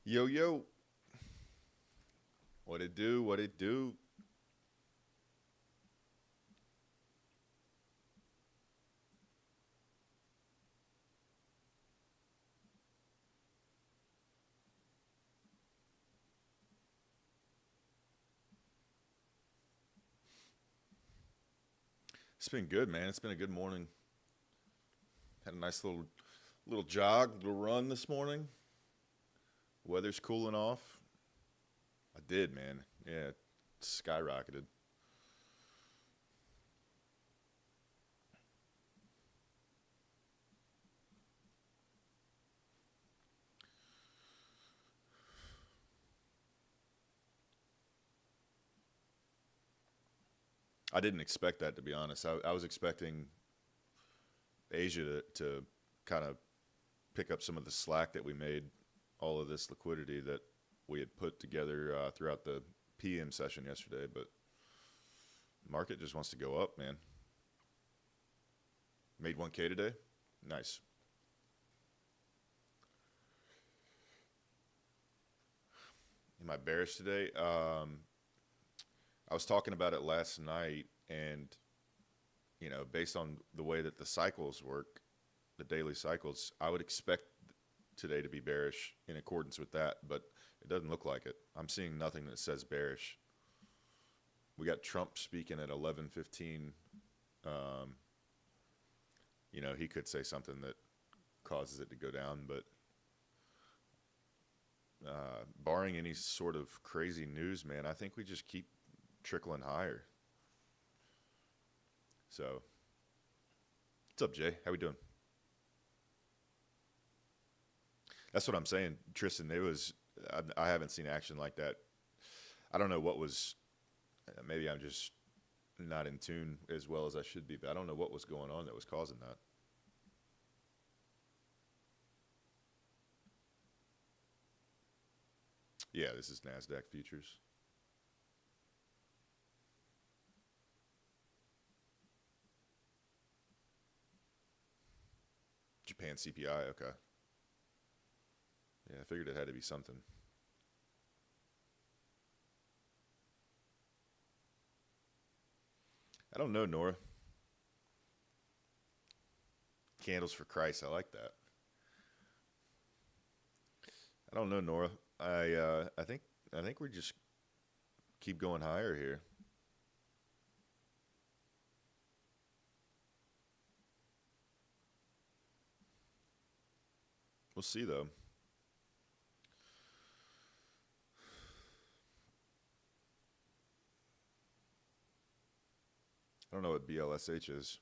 Yo, yo, what it do? What it do? It's been good, man. It's been a good morning. Had a nice little jog, little run this morning. Weather's cooling off. I did, man. Yeah, it skyrocketed. I didn't expect that, to be honest. I was expecting Asia to kind of pick up some of the slack that we made, all of this liquidity that we had put together throughout the PM session yesterday, but market just wants to go up, man. Made 1K today. Nice. Am I bearish today? I was talking about it last night, and based on the way that the cycles work, the daily cycles, I would expect today to be bearish in accordance with that, but it doesn't look like it. I'm seeing nothing that says bearish. We got Trump speaking at 11:15. Um, he could say something that causes it to go down, but barring any sort of crazy news, man, I think we just keep trickling higher. So, what's up, Jay? How we doing? That's what I'm saying, Tristan. I haven't seen action like that. I don't know what was. Maybe I'm just not in tune as well as I should be, but I don't know what was going on that was causing that. Yeah, this is Nasdaq futures. Japan CPI. Okay. Yeah, I figured it had to be something. I don't know, Nora. Candles for Christ. I like that. I don't know, Nora. I think we just keep going higher here. We'll see though. I don't know what BLSH is.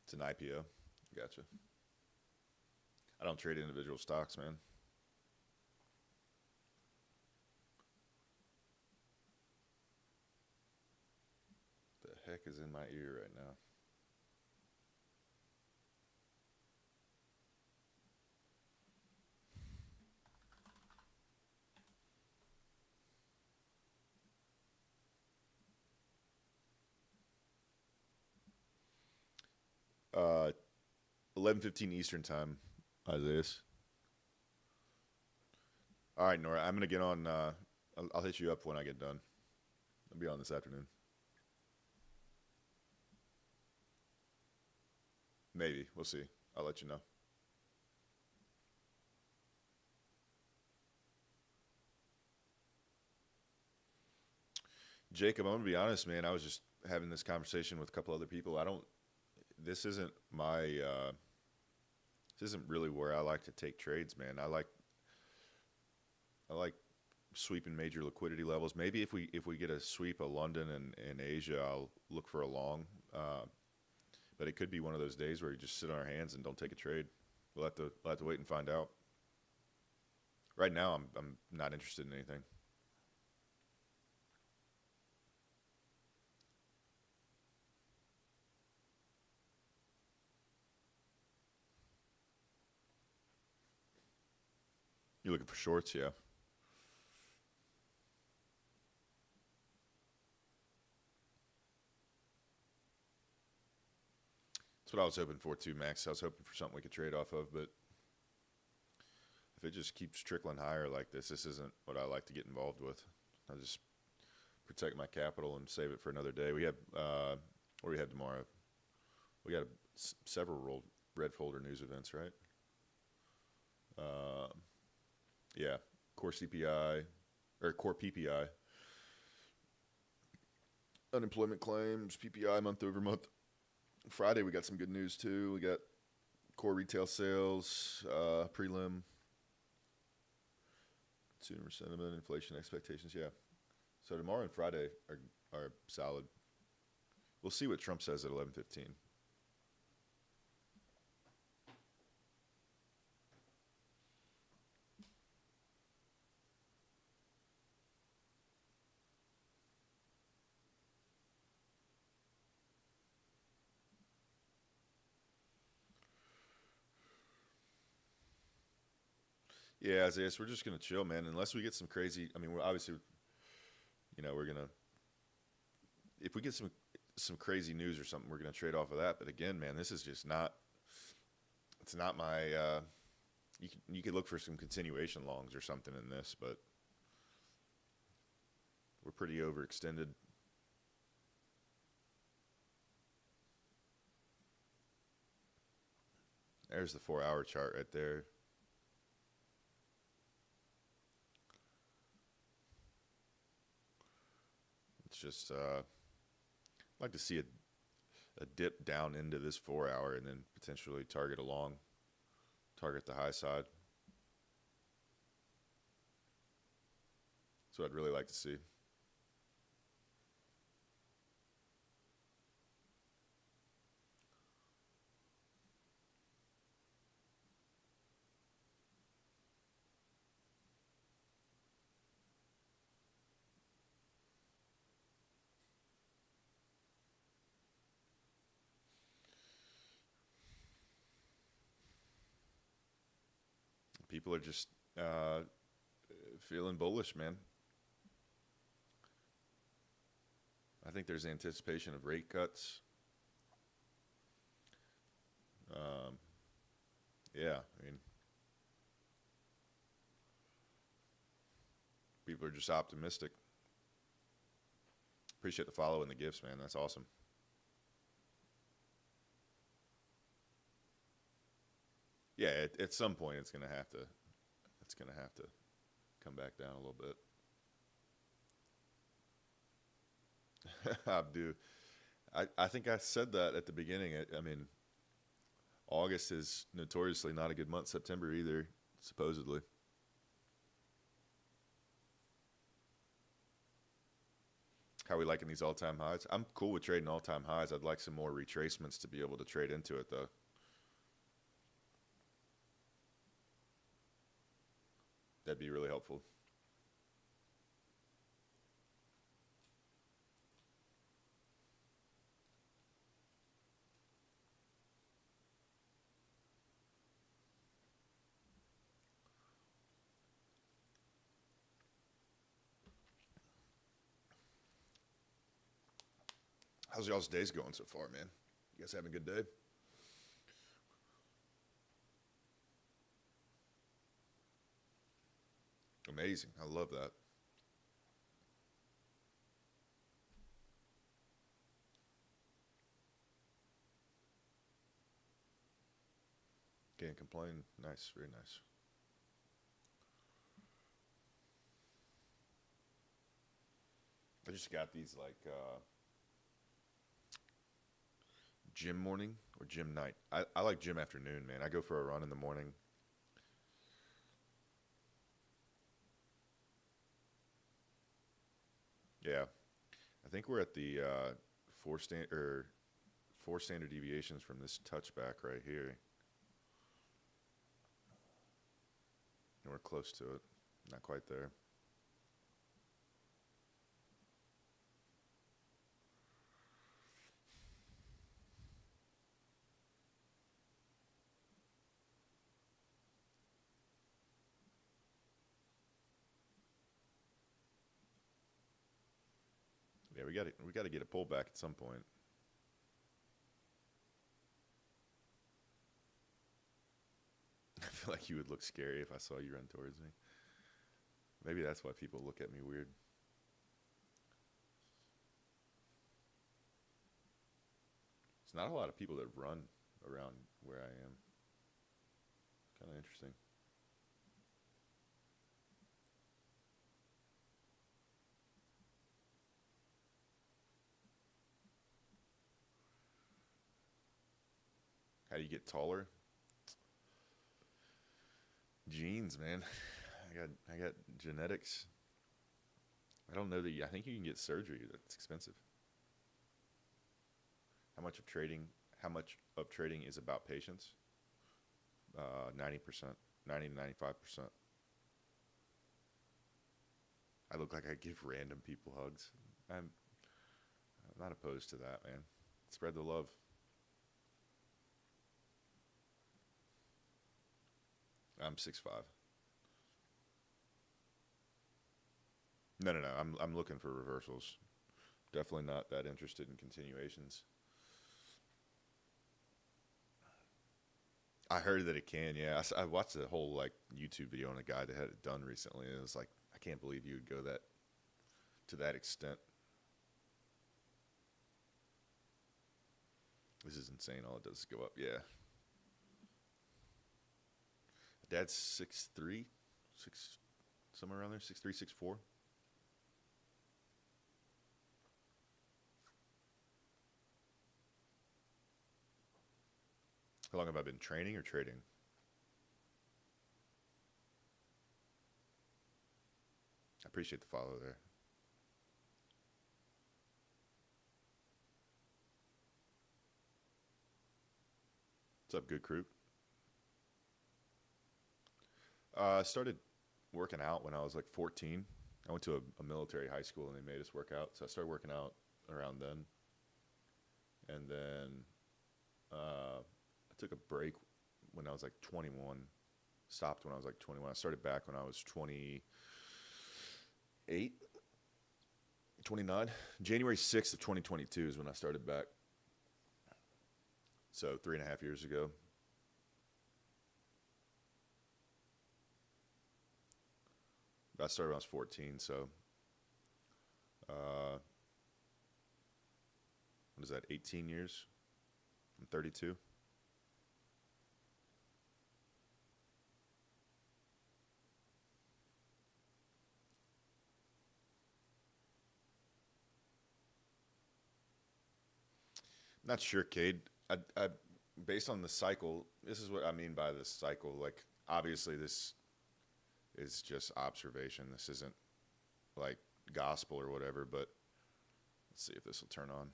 It's an IPO. Gotcha. I don't trade individual stocks, man. The heck is in my ear right now? 11:15 Eastern time, Isaiah. All right, Nora. I'm gonna get on. I'll hit you up when I get done. I'll be on this afternoon. Maybe we'll see. I'll let you know. Jacob, I'm gonna be honest, man. I was just having this conversation with a couple other people. I don't. This isn't my. This isn't really where I like to take trades, man. I like sweeping major liquidity levels. Maybe if we get a sweep of London and Asia, I'll look for a long. But it could be one of those days where we just sit on our hands and don't take a trade. We'll have to wait and find out. Right now, I'm not interested in anything. You looking for shorts? Yeah. That's what I was hoping for too, Max. I was hoping for something we could trade off of, but if it just keeps trickling higher like this isn't what I like to get involved with. I just protect my capital and save it for another day. We have what do we have tomorrow? We got several red folder news events, right? Uh, yeah, core CPI or core PPI, unemployment claims, PPI month over month. Friday we got some good news too. We got core retail sales, prelim, consumer sentiment, inflation expectations. Yeah. So tomorrow and Friday are solid. We'll see what Trump says at 11:15. Yeah, Isaiah, so we're just gonna chill, man. Unless we get some crazy. I mean, we're obviously, we're gonna if we get some crazy news or something, we're gonna trade off of that. But again, man, this is just not. It's not my. You could look for some continuation longs or something in this, but we're pretty overextended. There's the 4-hour chart right there. It's just I'd like to see a dip down into this 4-hour and then potentially target the high side. That's what I'd really like to see. People are just feeling bullish, man. I think there's anticipation of rate cuts. Um, yeah, I mean, people are just optimistic. Appreciate the follow and the gifts, man. That's awesome. Yeah, at some point it's gonna have to come back down a little bit. Abdu, I think I said that at the beginning. I mean, August is notoriously not a good month. September either, supposedly. How are we liking these all-time highs? I'm cool with trading all-time highs. I'd like some more retracements to be able to trade into it, though. That'd be really helpful. How's y'all's days going so far, man? You guys having a good day? Amazing. I love that. Can't complain. Nice. Very nice. I just got these like gym morning or gym night. I like gym afternoon, man. I go for a run in the morning. Yeah. I think we're at the 4 standard deviations from this touchback right here. And we're close to it. Not quite there. Yeah, we got to get a pullback at some point. I feel like you would look scary if I saw you run towards me. Maybe that's why people look at me weird. There's not a lot of people that run around where I am. Kind of interesting. How do you get taller? Genes, man. I got genetics. I don't know that I think you can get surgery. That's expensive. How much of trading is about patience? 90%, 90 to 95%. I look like I give random people hugs. I'm not opposed to that, man. Spread the love. I'm 6'5". No. I'm looking for reversals. Definitely not that interested in continuations. I heard that it can. Yeah, I watched a whole like YouTube video on a guy that had it done recently, and it was like, I can't believe you would go to that extent. This is insane. All it does is go up. Yeah. Dad's 6'3", somewhere around there, 6'3", 6'4". How long have I been training or trading? I appreciate the follow there. What's up, good crew? I started working out when I was like 14. I went to a military high school and they made us work out. So I started working out around then. And then I took a break when I was like 21. Stopped when I was like 21. I started back when I was 28, 29. January 6th of 2022 is when I started back. So 3.5 years ago. I started when I was 14, so what is that, 18 years? I'm 32. Not sure, Cade. I based on the cycle, this is what I mean by the cycle. Like, obviously, this is just observation. This isn't like gospel or whatever, but let's see if this will turn on.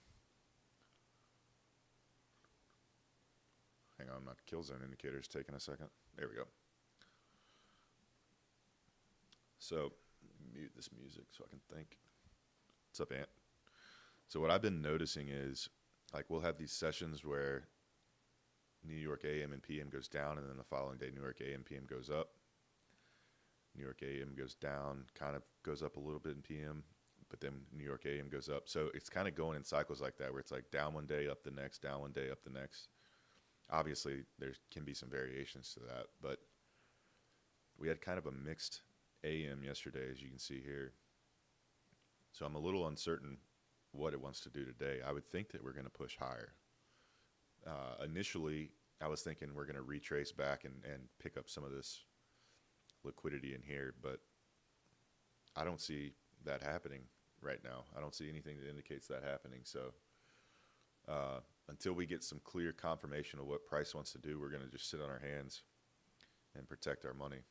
Hang on, my kill zone indicator is taking a second. There we go. So, mute this music so I can think. What's up, Ant? So what I've been noticing is, like, we'll have these sessions where New York AM and PM goes down, and then the following day New York AM PM goes up. New York AM goes down, kind of goes up a little bit in PM, but then New York AM goes up. So it's kind of going in cycles like that, where it's like down one day, up the next, down one day, up the next. Obviously, there can be some variations to that, but we had kind of a mixed AM yesterday, as you can see here. So I'm a little uncertain what it wants to do today. I would think that we're going to push higher. Initially, I was thinking we're going to retrace back and pick up some of this liquidity in here, but I don't see that happening right now. I don't see anything that indicates that happening. So until we get some clear confirmation of what price wants to do, we're going to just sit on our hands and protect our money.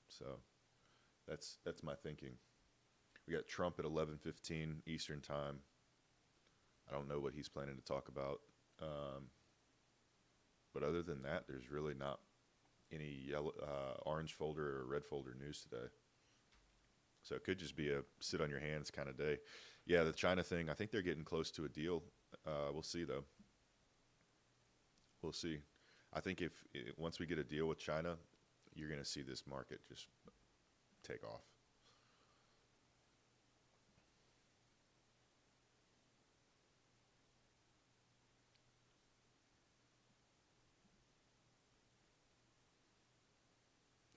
So that's my thinking. We got Trump at 11:15 Eastern time. I don't know what he's planning to talk about. But other than that, there's really not any yellow, orange folder or red folder news today. So it could just be a sit on your hands kind of day. Yeah, the China thing, I think they're getting close to a deal. We'll see, though. We'll see. I think if once we get a deal with China, you're going to see this market just take off.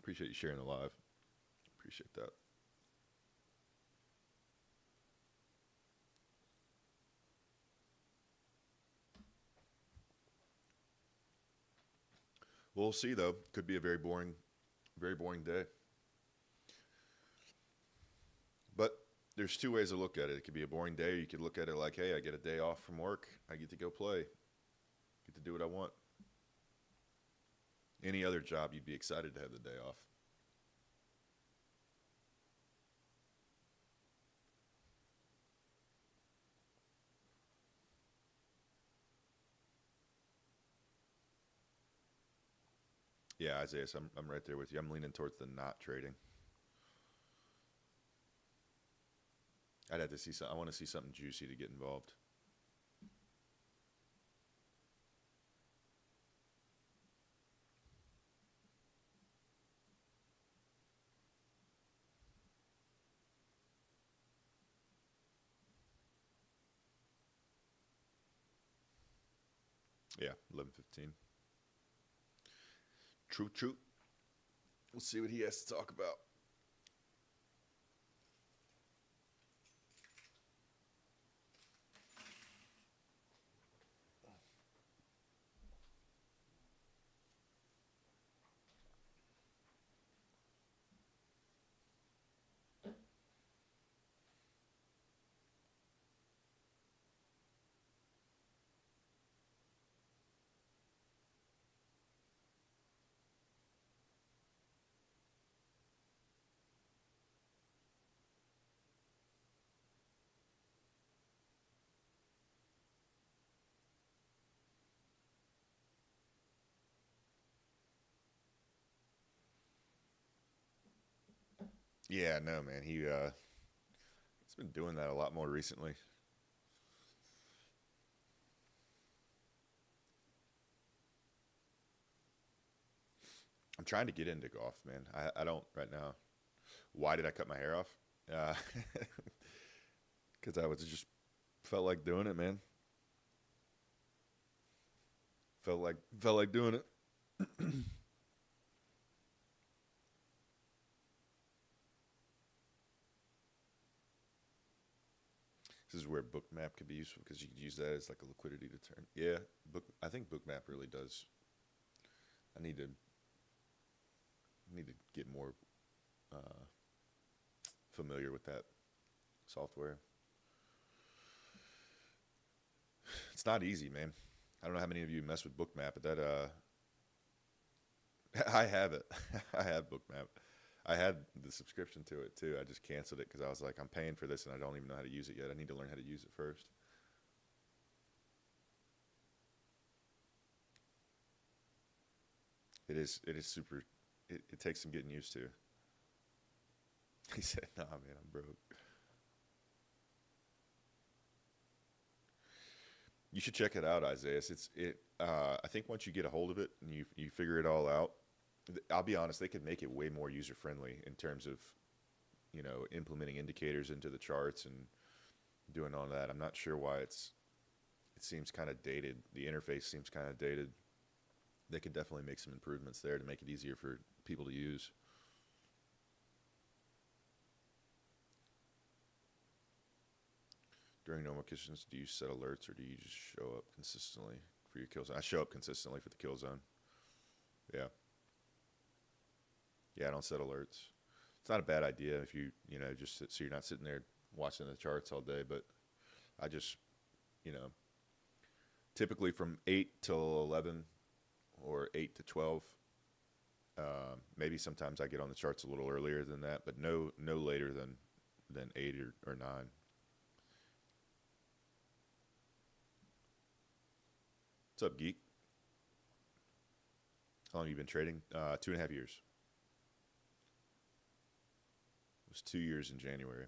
Appreciate you sharing the live. Appreciate that. We'll see, though. Could be a very boring day. But there's two ways to look at it. It could be a boring day, or you could look at it like, hey, I get a day off from work. I get to go play. Get to do what I want. Any other job, you'd be excited to have the day off. Yeah, Isaiah, so I'm right there with you. I'm leaning towards the not trading. I'd have to see some. I want to see something juicy to get involved. Yeah, 11:15. True, true. We'll see what he has to talk about. Yeah, no, man. He's been doing that a lot more recently. I'm trying to get into golf, man. I don't right now. Why did I cut my hair off? Because I was just felt like doing it, man. Felt like doing it. This is where Bookmap could be useful because you could use that as like a liquidity deterrent. Yeah, I think Bookmap really does. I need to get more uh, familiar with that software. It's not easy, man. I don't know how many of you mess with Bookmap, but that I have it. I have Bookmap. I had the subscription to it too. I just canceled it because I was like, I'm paying for this and I don't even know how to use it yet. I need to learn how to use it first. It is super. It takes some getting used to. He said, "Nah, man, I'm broke." You should check it out, Isaiah. I think once you get a hold of it and you figure it all out, I'll be honest, they could make it way more user friendly in terms of implementing indicators into the charts and doing all that. I'm not sure why it seems kind of dated. The interface seems kind of dated. They could definitely make some improvements there to make it easier for people to use. During normal conditions, do you set alerts or do you just show up consistently for your kill zone? I show up consistently for the kill zone. Yeah. Yeah, I don't set alerts. It's not a bad idea if just so you're not sitting there watching the charts all day, but I just, you know, typically from 8 till 11 or 8 to 12. Maybe sometimes I get on the charts a little earlier than that, but no later than 8 or 9. What's up, geek? How long have you been trading? 2.5 years. It was 2 years in January.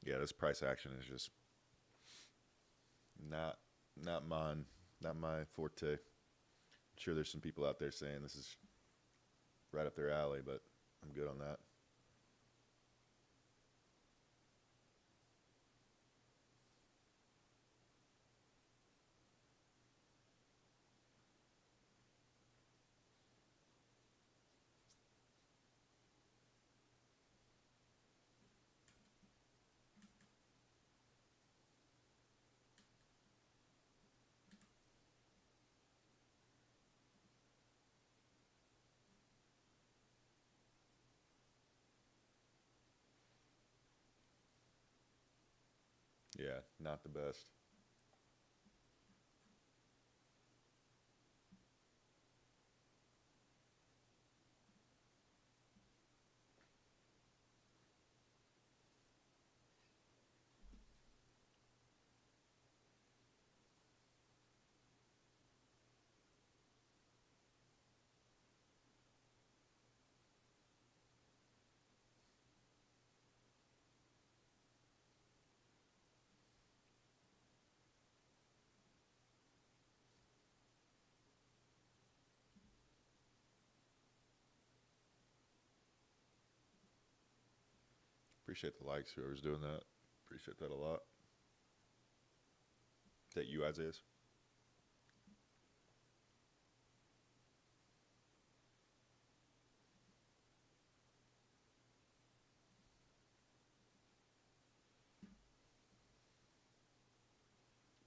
Yeah, this price action is just not mine, not my forte. I'm sure there's some people out there saying this is right up their alley, but I'm good on that. Yeah, not the best. Appreciate the likes, whoever's doing that. Appreciate that a lot. Is that you, Isaiah?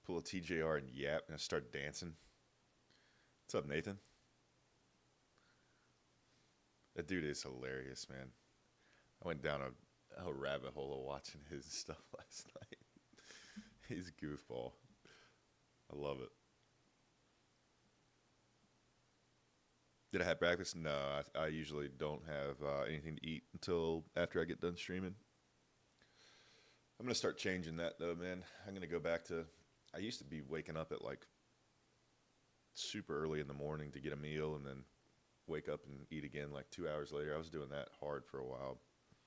Pull a TJR and yap and start dancing. What's up, Nathan? That dude is hilarious, man. I went down a rabbit hole of watching his stuff last night. He's a goofball. I love it. Did I have breakfast? No, I usually don't have anything to eat until after I get done streaming. I'm going to start changing that, though, man. I'm going to go back to... I used to be waking up at, like, super early in the morning to get a meal and then wake up and eat again, like, 2 hours later. I was doing that hard for a while.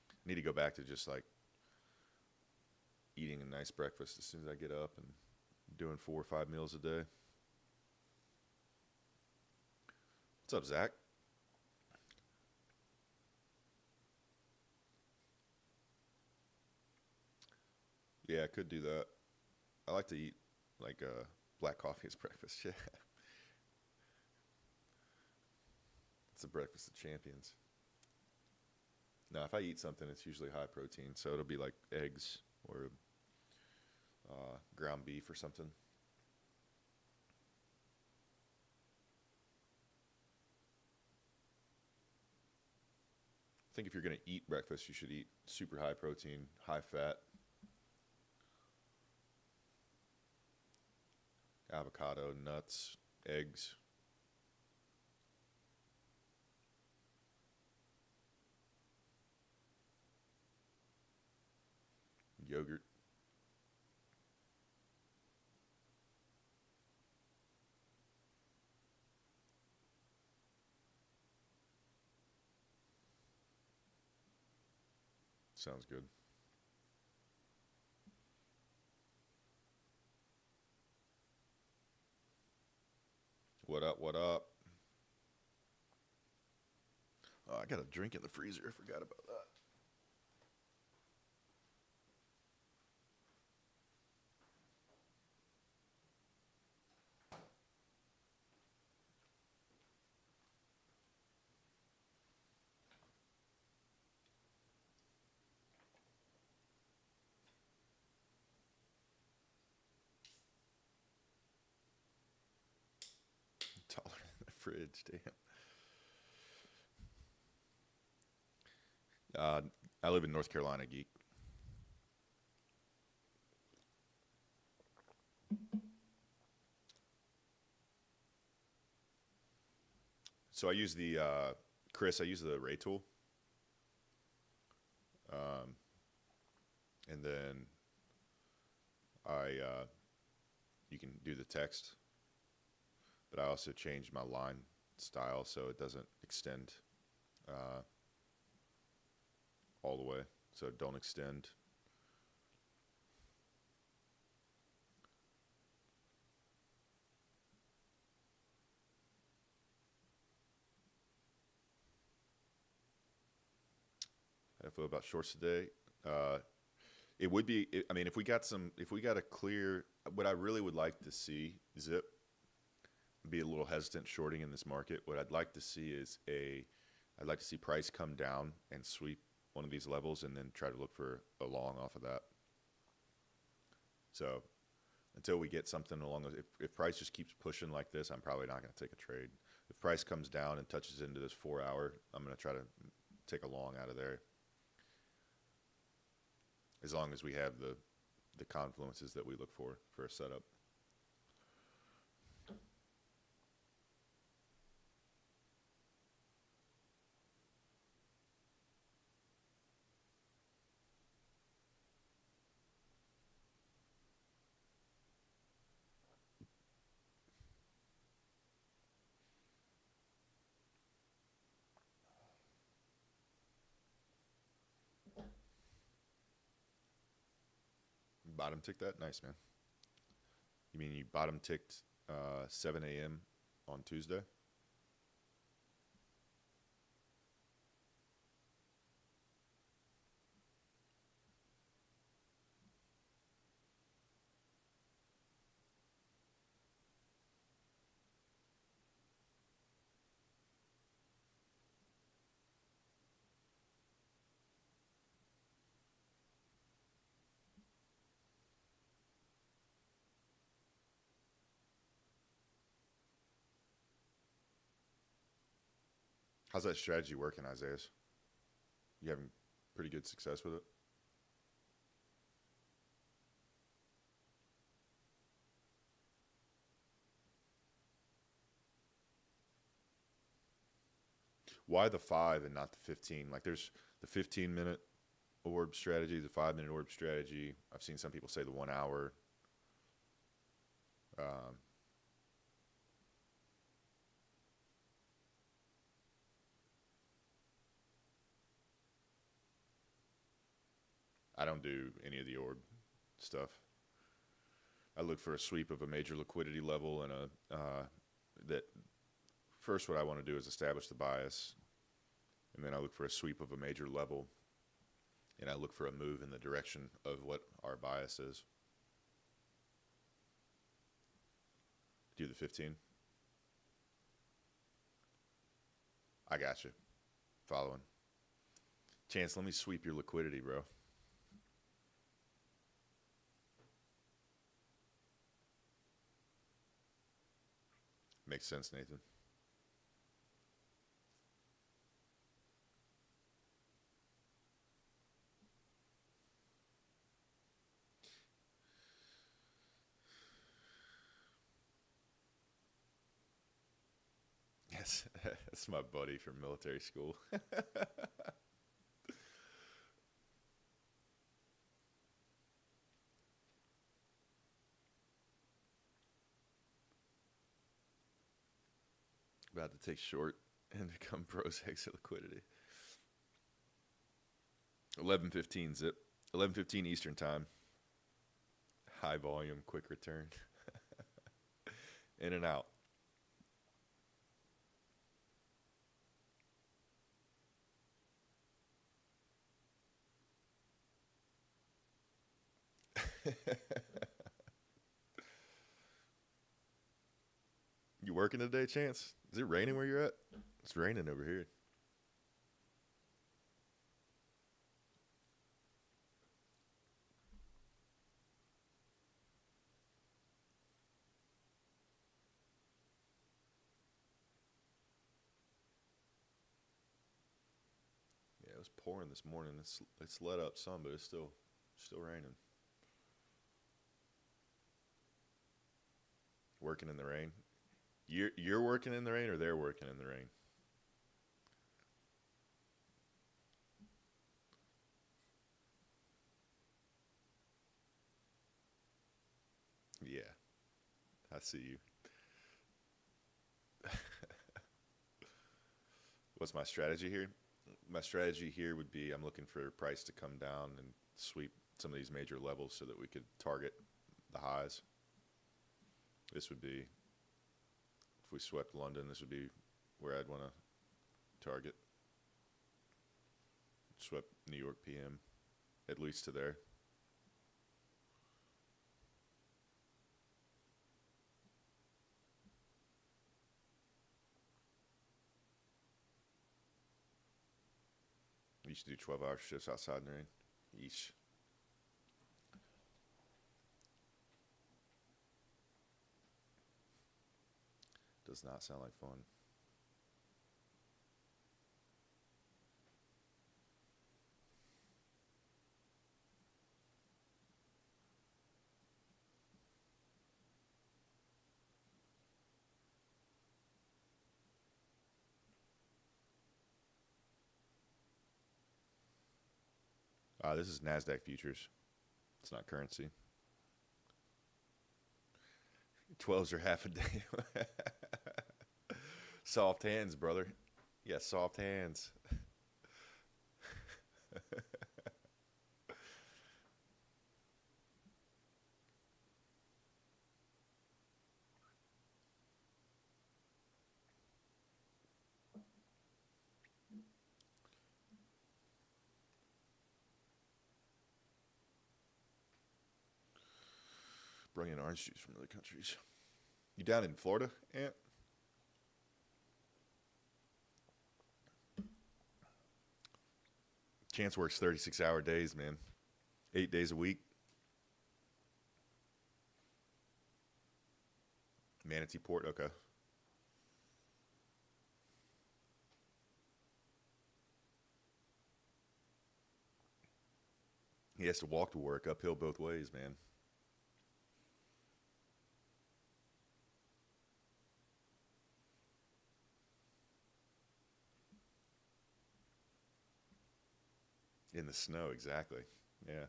I need to go back to just, like, eating a nice breakfast as soon as I get up and doing 4 or 5 meals a day. What's up, Zach? Yeah, I could do that. I like to eat like black coffee as breakfast. Yeah, it's a breakfast of champions. Now, if I eat something, it's usually high protein, so it'll be like eggs or ground beef or something. I think if you're going to eat breakfast, you should eat super high protein, high fat, avocado, nuts, eggs, yogurt. Sounds good. What up? What up? Oh, I got a drink in the freezer. I forgot about that. fridge. Damn. I live in North Carolina, geek. So I use the Chris. I use the Ray tool, and then you can do the text, but I also changed my line style so it doesn't extend all the way. So don't extend. How do I feel about shorts today? It would be. I mean, if we got a clear, what I really would like to see, zip. Be a little hesitant shorting in this market. What I'd like to see is I'd like to see price come down and sweep one of these levels, and then try to look for a long off of that. So until we get something along those, if price just keeps pushing like this, I'm probably not going to take a trade. If price comes down and touches into this 4 hour, I'm going to try to take a long out of there. As long as we have the confluences that we look for a setup. Bottom tick that? Nice, man. You mean you bottom ticked 7 a.m. on Tuesday? How's that strategy working, Isaiah? You having pretty good success with it? Why the 5 and not the 15? Like there's the 15-minute orb strategy, the 5-minute orb strategy. I've seen some people say the 1 hour. I don't do any of the orb stuff. I look for a sweep of a major liquidity level and that first what I want to do is establish the bias, and then I look for a sweep of a major level, and I look for a move in the direction of what our bias is. Do the 15. I got you. Following. Chance, let me sweep your liquidity, bro. Makes sense, Nathan. Yes, that's my buddy from military school. About to take short and become pros exit liquidity. 11:15 zip. 11:15 Eastern time. High volume, quick return. In and out. You working today, Chance? Is it raining where you're at? It's raining over here. pouring this morning. It's let up some, but it's still raining. Working in the rain. You're working in the rain, or they're working in the rain? Yeah, I see you. What's my strategy here? My strategy here would be I'm looking for price to come down and sweep some of these major levels so that we could target the highs. This would be, if we swept London, this would be where I'd want to target. Swept New York PM, at least to there. I used to do 12-hour shifts outside in the rain. Yeesh. Does not sound like fun. This is NASDAQ futures. It's not currency. 12s are half a day. Soft hands, brother. Yeah, soft hands. Bring in orange juice from other countries. You down in Florida, Ant? Chance works 36-hour days, man. 8 days a week. Manatee Port, okay. He has to walk to work uphill both ways, man. In the snow, exactly. Yeah.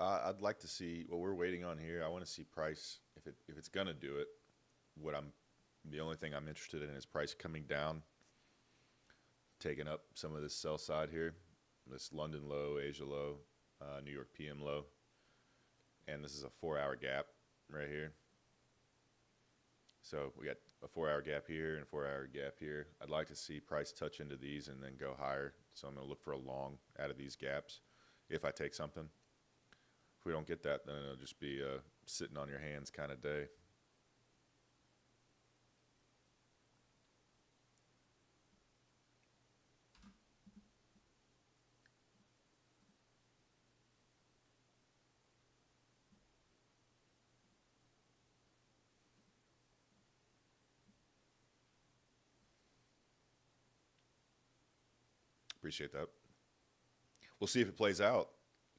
I'd like to see what we're waiting on here. I want to see price. If it's gonna do it, the only thing I'm interested in is price coming down, taking up some of this sell side here, this London low, Asia low, New York PM low, and this is a 4-hour gap right here. So we got a 4-hour gap here and a 4-hour gap here. I'd like to see price touch into these and then go higher. So I'm going to look for a long out of these gaps if I take something. If we don't get that, then it'll just be a sitting on your hands kind of day. Appreciate that. We'll see if it plays out.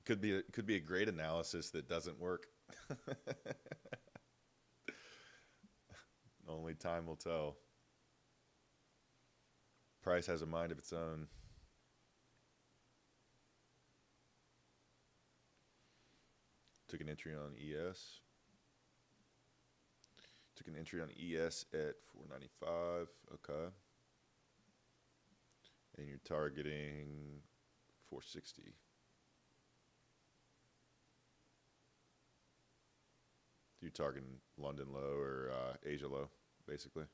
Could be a great analysis that doesn't work. Only time will tell. Price has a mind of its own. Took an entry on ES. Took an entry on ES at 495. Okay. And you're targeting 460. You're targeting London low or Asia low, basically.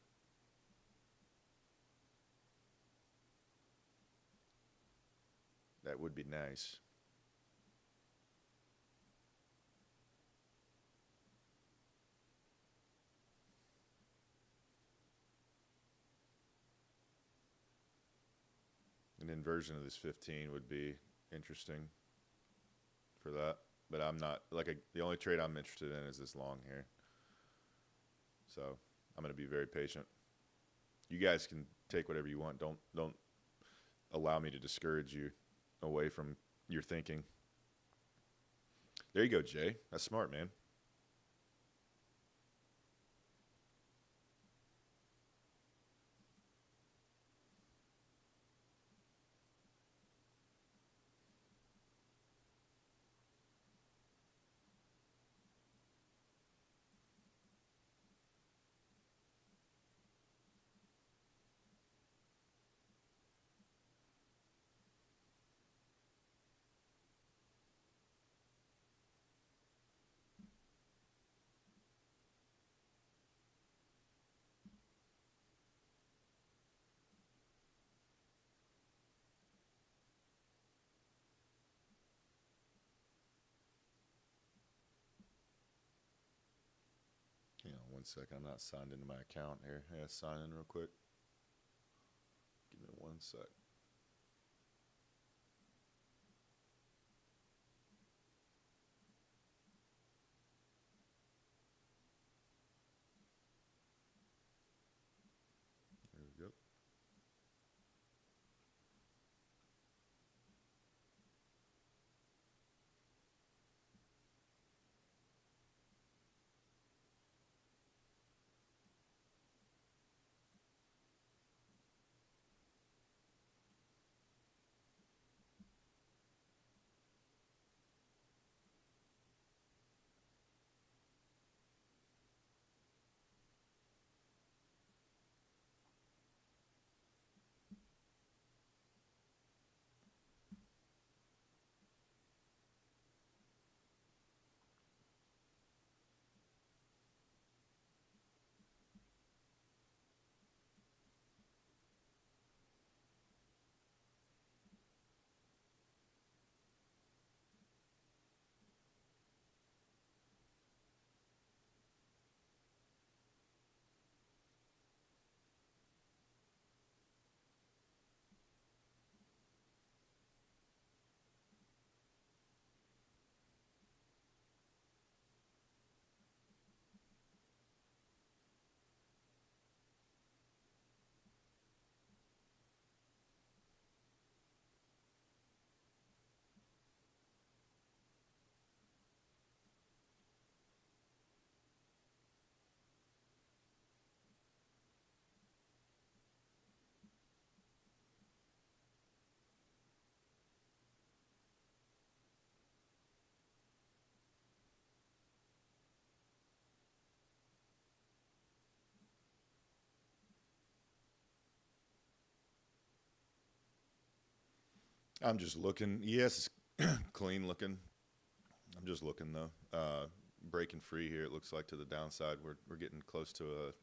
That would be nice. An inversion of this 15 would be interesting for that. But I'm not, the only trade I'm interested in is this long here. So I'm going to be very patient. You guys can take whatever you want. Don't allow me to discourage you away from your thinking. There you go, Jay. That's smart, man. Hang on 1 second. I'm not signed into my account here. Yeah, sign in real quick. Give me 1 sec. There we go. I'm just looking. Yes, it's clean looking. I'm just looking though. Breaking free here. It looks like to the downside. We're getting close to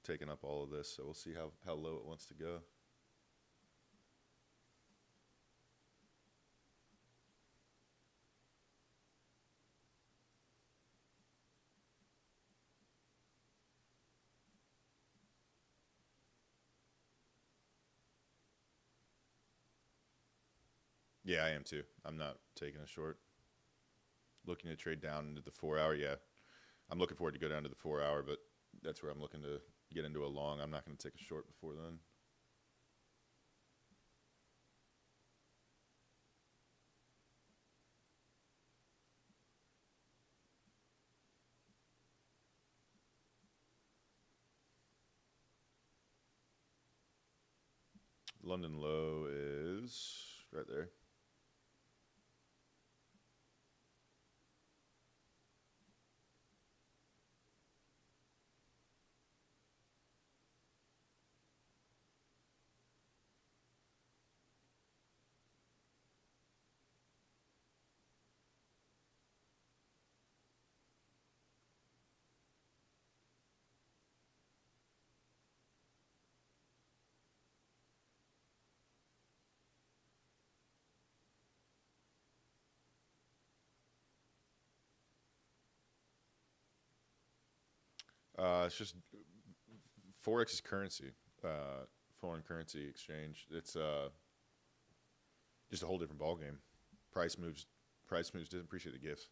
taking up all of this. So we'll see how low it wants to go. Yeah, I am too. I'm not taking a short. Looking to trade down into the 4 hour. Yeah, I'm looking forward to go down to the 4 hour, but that's where I'm looking to get into a long. I'm not going to take a short before then. London low is right there. It's just Forex is currency, uh, foreign currency exchange. It's just a whole different ballgame. Price moves. Price moves. Doesn't appreciate the gifts.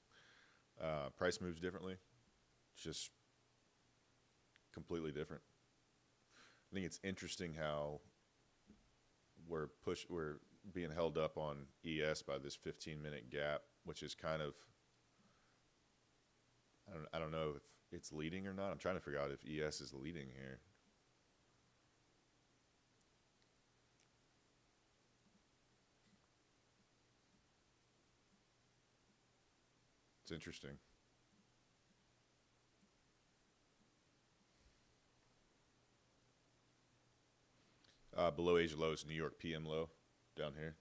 Price moves differently. It's just completely different. I think it's interesting how we're being held up on ES by this 15-minute gap, which is kind of I don't know if it's leading or not. I'm trying to figure out if ES is leading here. It's interesting. Below Asia low is New York PM low down here.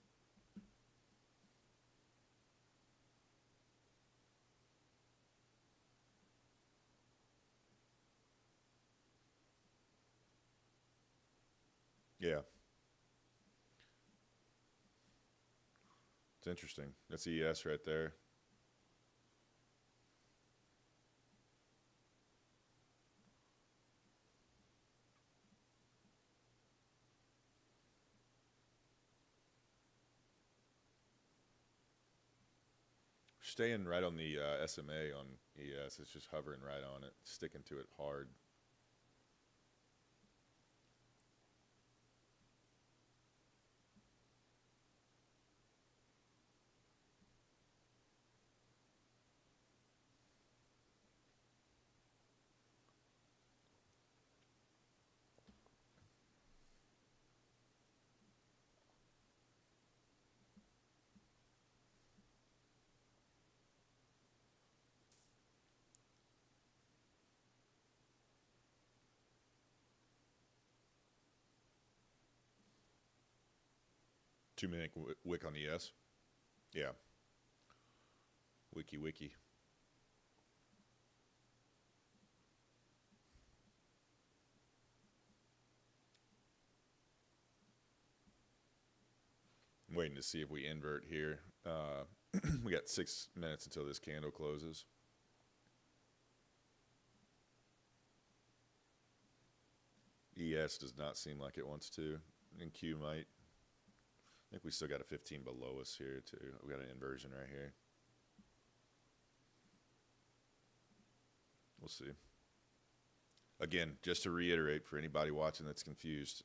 Yeah, it's interesting. That's ES right there. Staying right on the SMA on ES. It's just hovering right on it, sticking to it hard. Two-minute wick on ES. Yeah, wiki. I'm waiting to see if we invert here. We got 6 minutes until this candle closes. ES does not seem like it wants to, and Q might. I think we still got a 15 below us here too. We got an inversion right here. We'll see. Again, just to reiterate for anybody watching that's confused,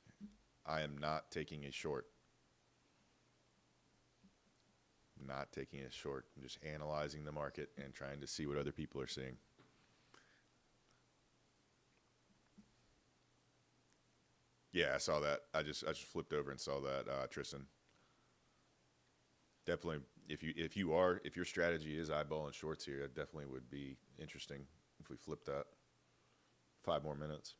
I am not taking a short. Not taking a short. I'm just analyzing the market and trying to see what other people are seeing. Yeah, I saw that. I just flipped over and saw that, Tristan. Definitely, if your strategy is eyeballing shorts here, it definitely would be interesting if we flip that. 5 more minutes.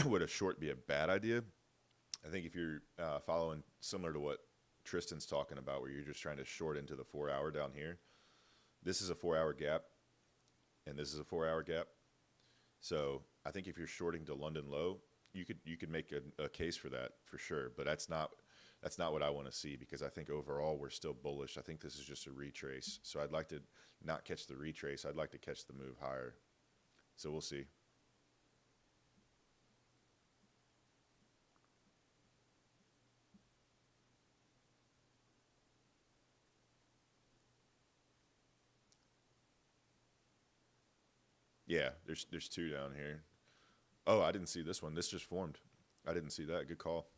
Would a short be a bad idea? I think if you're following similar to what Tristan's talking about, where you're just trying to short into the 4 hour down here, this is a 4 hour gap, and this is a 4 hour gap. So I think if you're shorting to London low, you could make a case for that for sure. But that's not what I want to see, because I think overall we're still bullish. I think this is just a retrace. So I'd like to not catch the retrace. I'd like to catch the move higher. So we'll see. Yeah, there's two down here. Oh, I didn't see this one. This just formed. I didn't see that. Good call.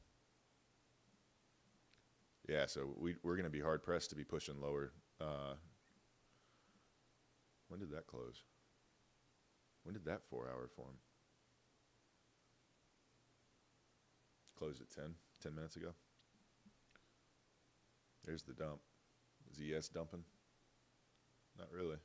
Yeah, so we're going to be hard pressed to be pushing lower. When did that close? When did that 4 hour form? Closed at 10 minutes ago. There's the dump. Is ES dumping? Not really.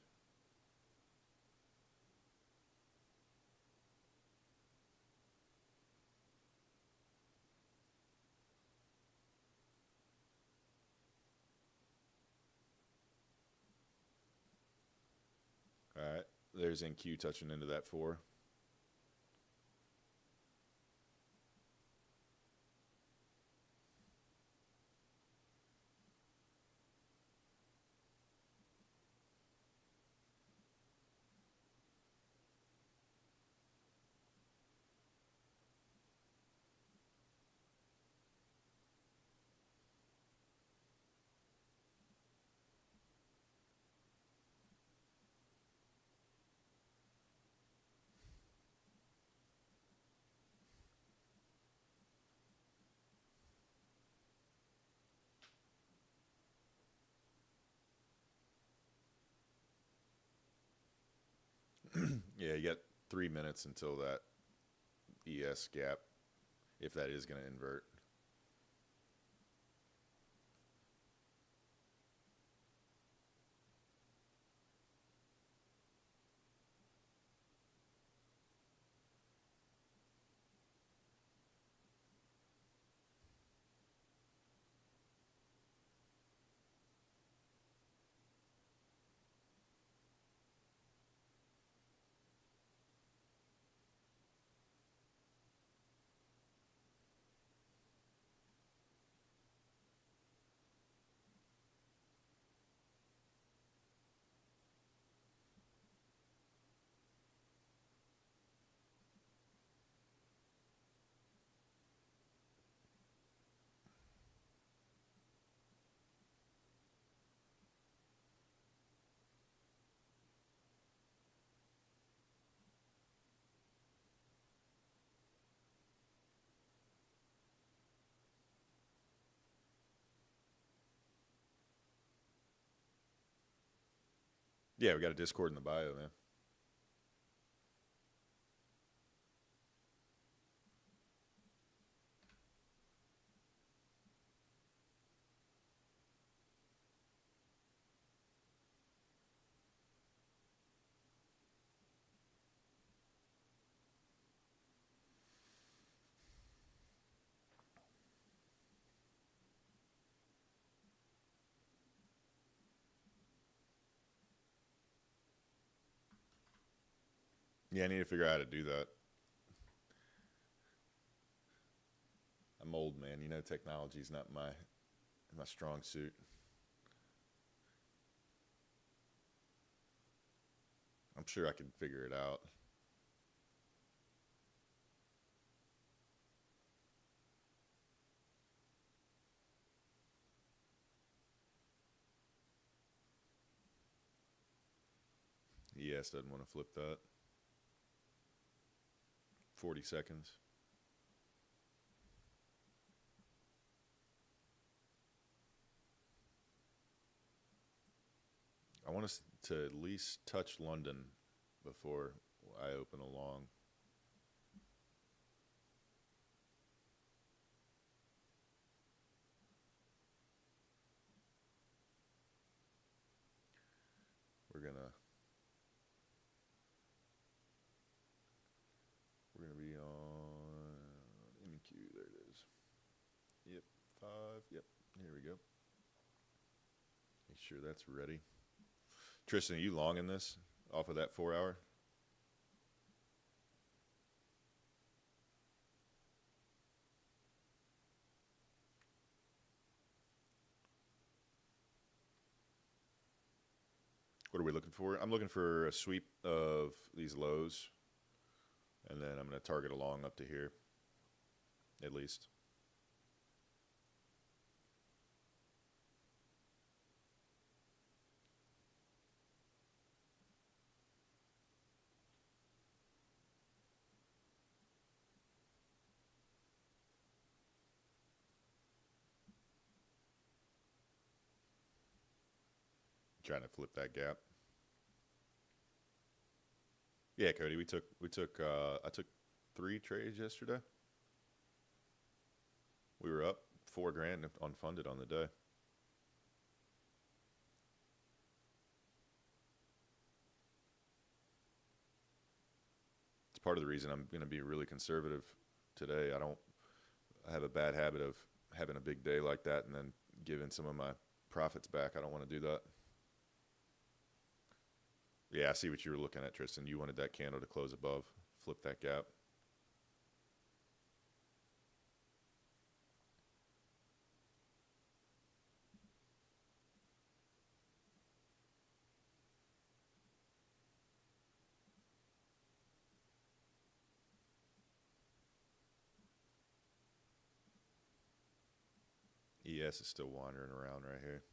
All right. There's NQ touching into that 4. Yeah, you got 3 minutes until that ES gap, if that is going to invert. Yeah, we got a Discord in the bio, man. Yeah, I need to figure out how to do that. I'm old, man. You know, technology's not my strong suit. I'm sure I can figure it out. ES doesn't want to flip that. 40 seconds. I want us to at least touch London before I open a long. We're gonna be on MQ. There it is. Yep, 5. Yep, here we go. Make sure that's ready. Tristan, are you long in this off of that 4 hour? What are we looking for? I'm looking for a sweep of these lows, and then I'm going to target along up to here, at least. Trying to flip that gap. Yeah, Cody, I took 3 trades yesterday. We were up $4,000 unfunded on the day. It's part of the reason I'm going to be really conservative today. I have a bad habit of having a big day like that and then giving some of my profits back. I don't want to do that. Yeah, I see what you were looking at, Tristan. You wanted that candle to close above, flip that gap. ES is still wandering around right here.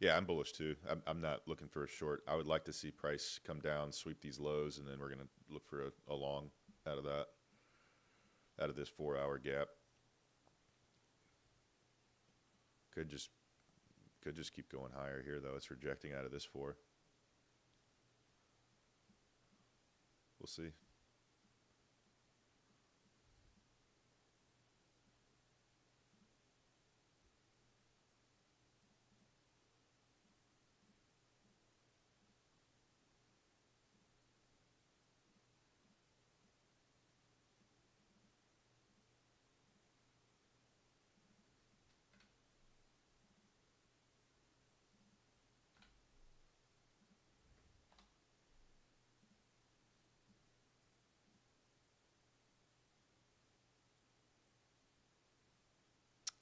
Yeah, I'm bullish too. I'm not looking for a short. I would like to see price come down, sweep these lows, and then we're going to look for a long out of that, out of this 4 hour gap. Could just keep going higher here though. It's rejecting out of this 4. We'll see.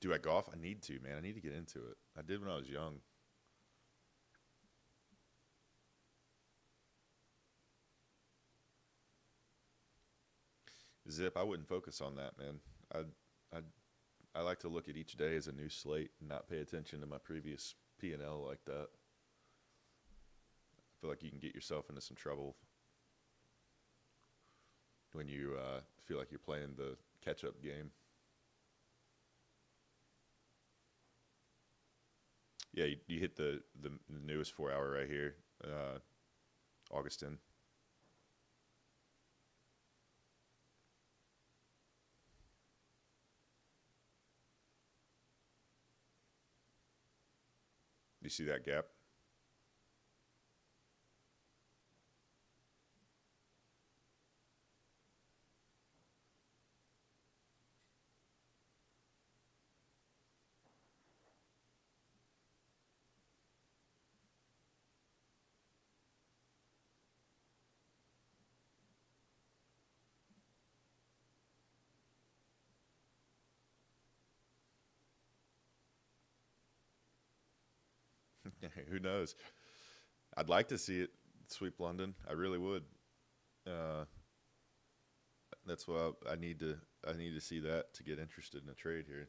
Do I golf? I need to, man. I need to get into it. I did when I was young. Zip, I wouldn't focus on that, man. I I I like to look at each day as a new slate and not pay attention to my previous P&L like that. I feel like you can get yourself into some trouble when you feel like you're playing the catch-up game. Yeah, you hit the newest 4 hour right here, Augustin. You see that gap? Who knows? I'd like to see it sweep London. I really would. Uh, that's why I need to. I need to see that to get interested in a trade here.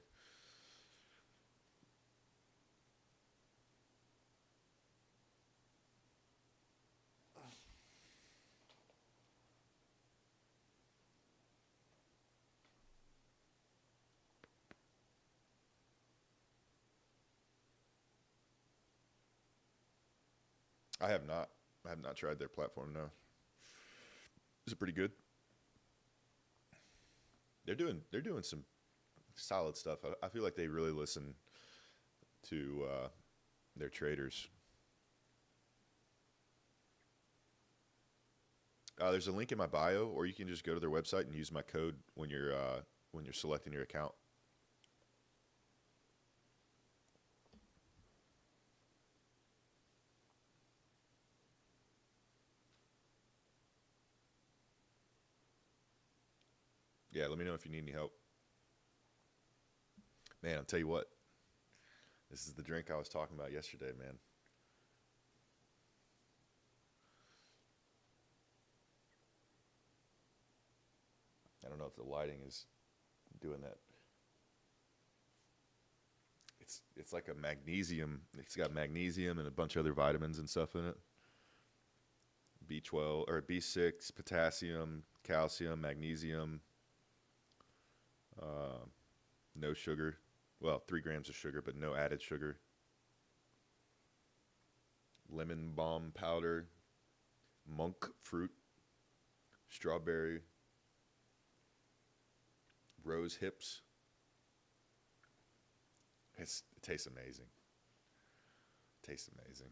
I have not. I have not tried their platform. No, is it pretty good? They're doing some solid stuff. I feel like they really listen to their traders. There's a link in my bio, or you can just go to their website and use my code when you're selecting your account. Yeah, let me know if you need any help. Man, I'll tell you what. This is the drink I was talking about yesterday, man. I don't know if the lighting is doing that. It's like a magnesium. It's got magnesium and a bunch of other vitamins and stuff in it. B12 or B6, potassium, calcium, magnesium, uh, no sugar. Well, 3 grams of sugar, but no added sugar. Lemon balm powder, monk fruit, strawberry, rose hips. It tastes amazing. Tastes amazing.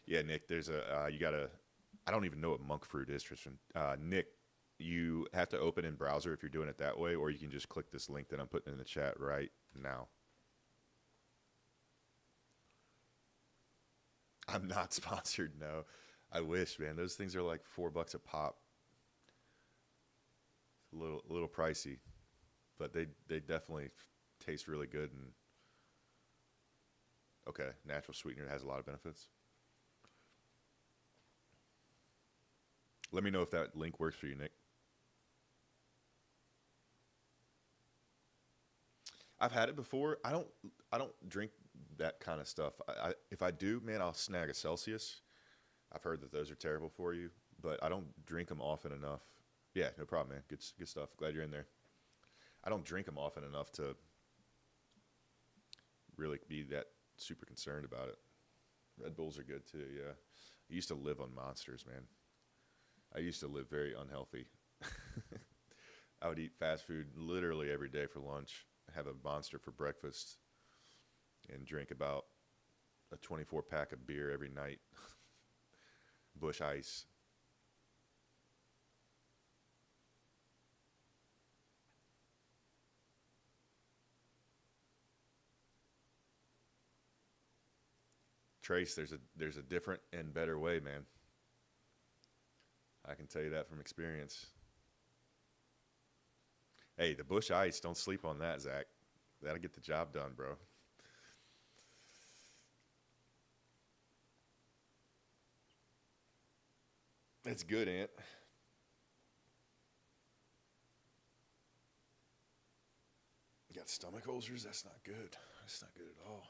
Yeah, Nick. There's a you gotta. I don't even know what monk fruit is, Tristan. Nick, you have to open in browser if you're doing it that way, or you can just click this link that I'm putting in the chat right now. I'm not sponsored. No, I wish, man. Those things are like $4 a pop. It's a little pricey, but they definitely taste really good. And okay, natural sweetener has a lot of benefits. Let me know if that link works for you, Nick. I've had it before. I don't drink that kind of stuff. If I do, man, I'll snag a Celsius. I've heard that those are terrible for you, but I don't drink them often enough. Yeah, no problem, man. Good stuff. Glad you're in there. I don't drink them often enough to really be that super concerned about it. Red Bulls are good too. Yeah, I used to live on Monsters, man. I used to live very unhealthy. I would eat fast food literally every day for lunch, have a Monster for breakfast, and drink about a 24 pack of beer every night. Bush Ice. Trace, there's a different and better way, man. I can tell you that from experience. Hey, the Bush Ice, don't sleep on that, Zach. That'll get the job done, bro. That's good, Ant. You got stomach ulcers? That's not good. That's not good at all.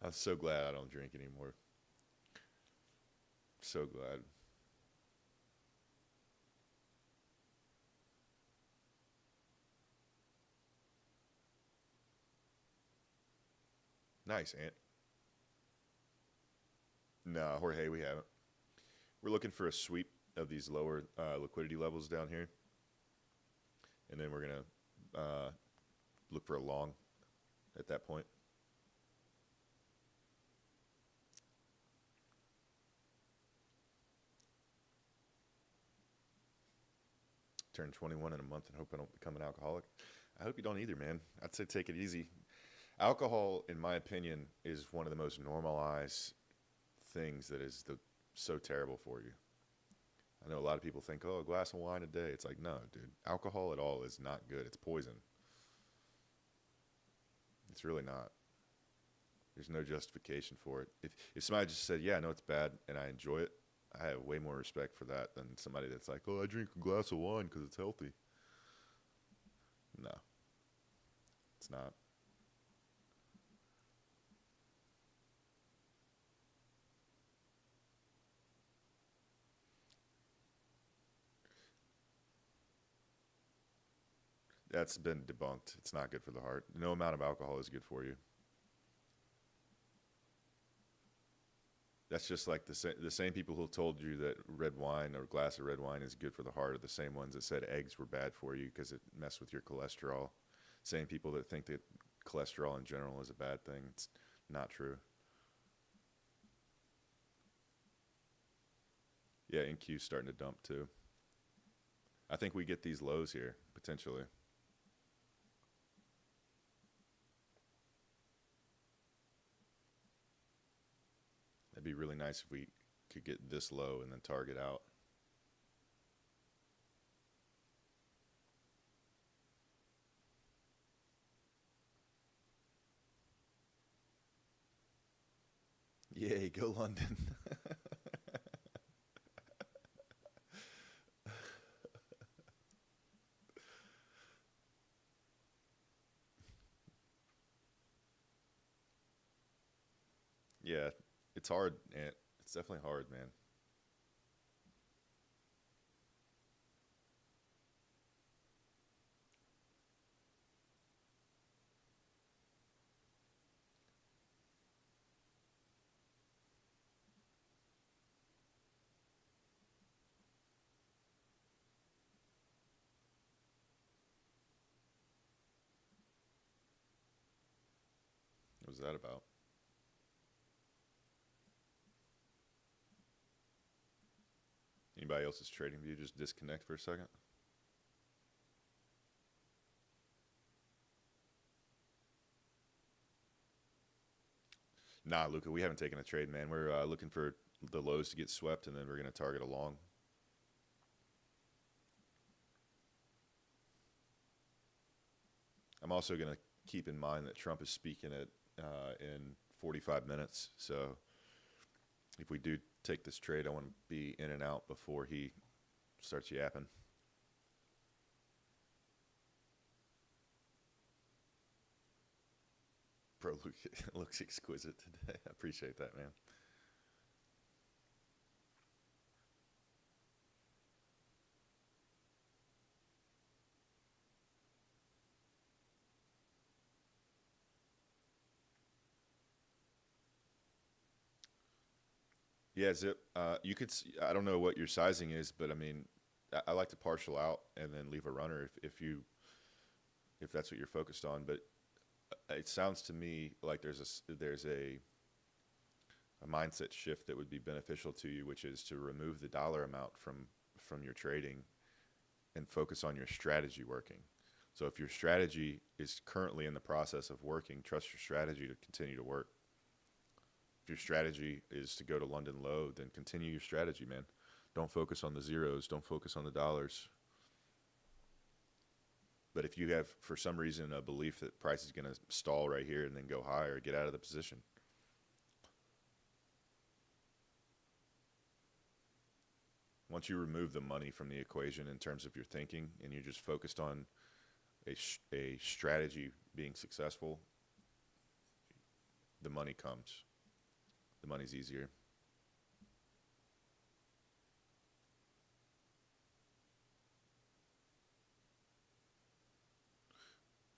I'm so glad I don't drink anymore. So glad. Nice, Ant. No, Jorge, we haven't. We're looking for a sweep of these lower liquidity levels down here, and then we're gonna look for a long at that point. Turn 21 in a month and hope I don't become an alcoholic. I hope you don't either, man. I'd say take it easy. Alcohol, in my opinion, is one of the most normalized things that is so terrible for you. I know a lot of people think, oh, a glass of wine a day. It's like, no, dude. Alcohol at all is not good. It's poison. It's really not. There's no justification for it. If somebody just said, yeah, I know it's bad and I enjoy it, I have way more respect for that than somebody that's like, oh, I drink a glass of wine because it's healthy. No, it's not. That's been debunked. It's not good for the heart. No amount of alcohol is good for you. That's just like the same people who told you that red wine or a glass of red wine is good for the heart are the same ones that said eggs were bad for you because it messed with your cholesterol. Same people that think that cholesterol in general is a bad thing. It's not true. Yeah, NQ's starting to dump too. I think we get these lows here potentially. It'd be really nice if we could get this low and then target out. Yay, go London. Yeah, it's hard, and it's definitely hard, man. What was that about? Anybody else's trading view just disconnect for a second? Nah, Luca, we haven't taken a trade, man. We're looking for the lows to get swept, and then we're going to target a long. I'm also going to keep in mind that Trump is speaking at in 45 minutes. So if we do take this trade, I want to be in and out before he starts yapping. Bro, looks exquisite today. I appreciate that, man. Yeah, zip. You could. I don't know what your sizing is, but I mean, I like to partial out and then leave a runner if that's what you're focused on. But it sounds to me like there's a mindset shift that would be beneficial to you, which is to remove the dollar amount from your trading and focus on your strategy working. So if your strategy is currently in the process of working, trust your strategy to continue to work. If your strategy is to go to London low, then continue your strategy, man. Don't focus on the zeros. Don't focus on the dollars. But if you have, for some reason, a belief that price is going to stall right here and then go higher, get out of the position. Once you remove the money from the equation in terms of your thinking and you're just focused on a strategy being successful, the money comes. The money's easier.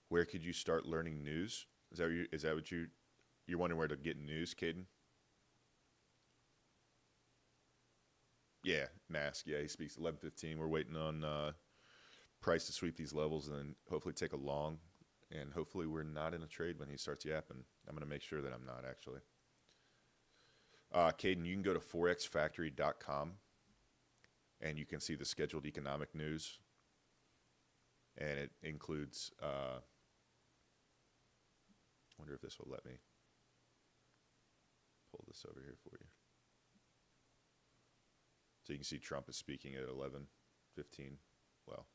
Where could you start learning news? You're wondering where to get news, Caden? Yeah, Mask. Yeah, he speaks 11:15. We're waiting on Price to sweep these levels and then hopefully take a long. And hopefully we're not in a trade when he starts yapping. I'm going to make sure that I'm not, actually. Caden, you can go to forexfactory.com and you can see the scheduled economic news. And it includes, wonder if this will let me pull this over here for you. So you can see Trump is speaking at 11:15. Well,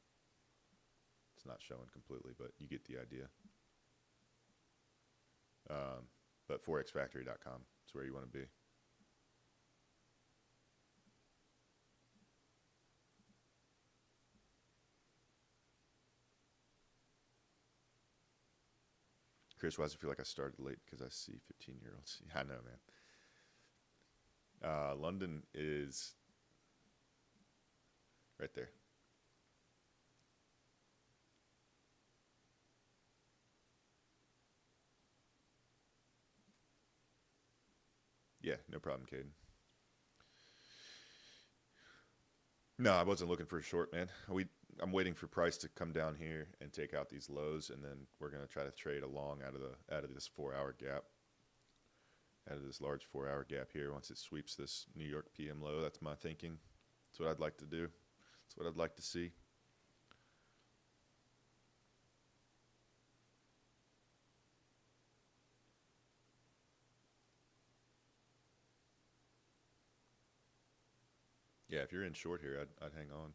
it's not showing completely, but you get the idea. But forexfactory.com is where you want to be. Chris, why does it feel like I started late? Because I see 15-year-olds. Yeah, I know, man. London is right there. Yeah, no problem, Caden. No, I wasn't looking for a short, man. I'm waiting for price to come down here and take out these lows, and then we're gonna try to trade along out of this 4-hour gap, out of this large 4-hour gap here. Once it sweeps this New York PM low, that's my thinking. That's what I'd like to do. That's what I'd like to see. Yeah, if you're in short here, I'd hang on.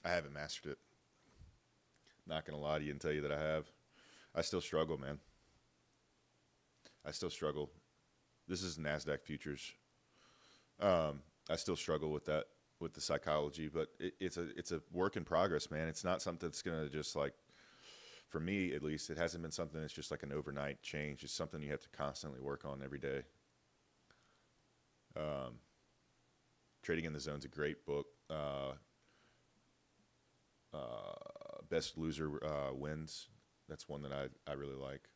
I haven't mastered it. Not gonna lie to you and tell you that I have. I still struggle, man. I still struggle. This is Nasdaq futures. I still struggle with that, with the psychology, but it's a work in progress, man. It's not something that's gonna just like, for me at least, it hasn't been something that's just like an overnight change. It's something you have to constantly work on every day. Um, Trading in the Zone's a great book. Best Loser Wins. That's one that I really like.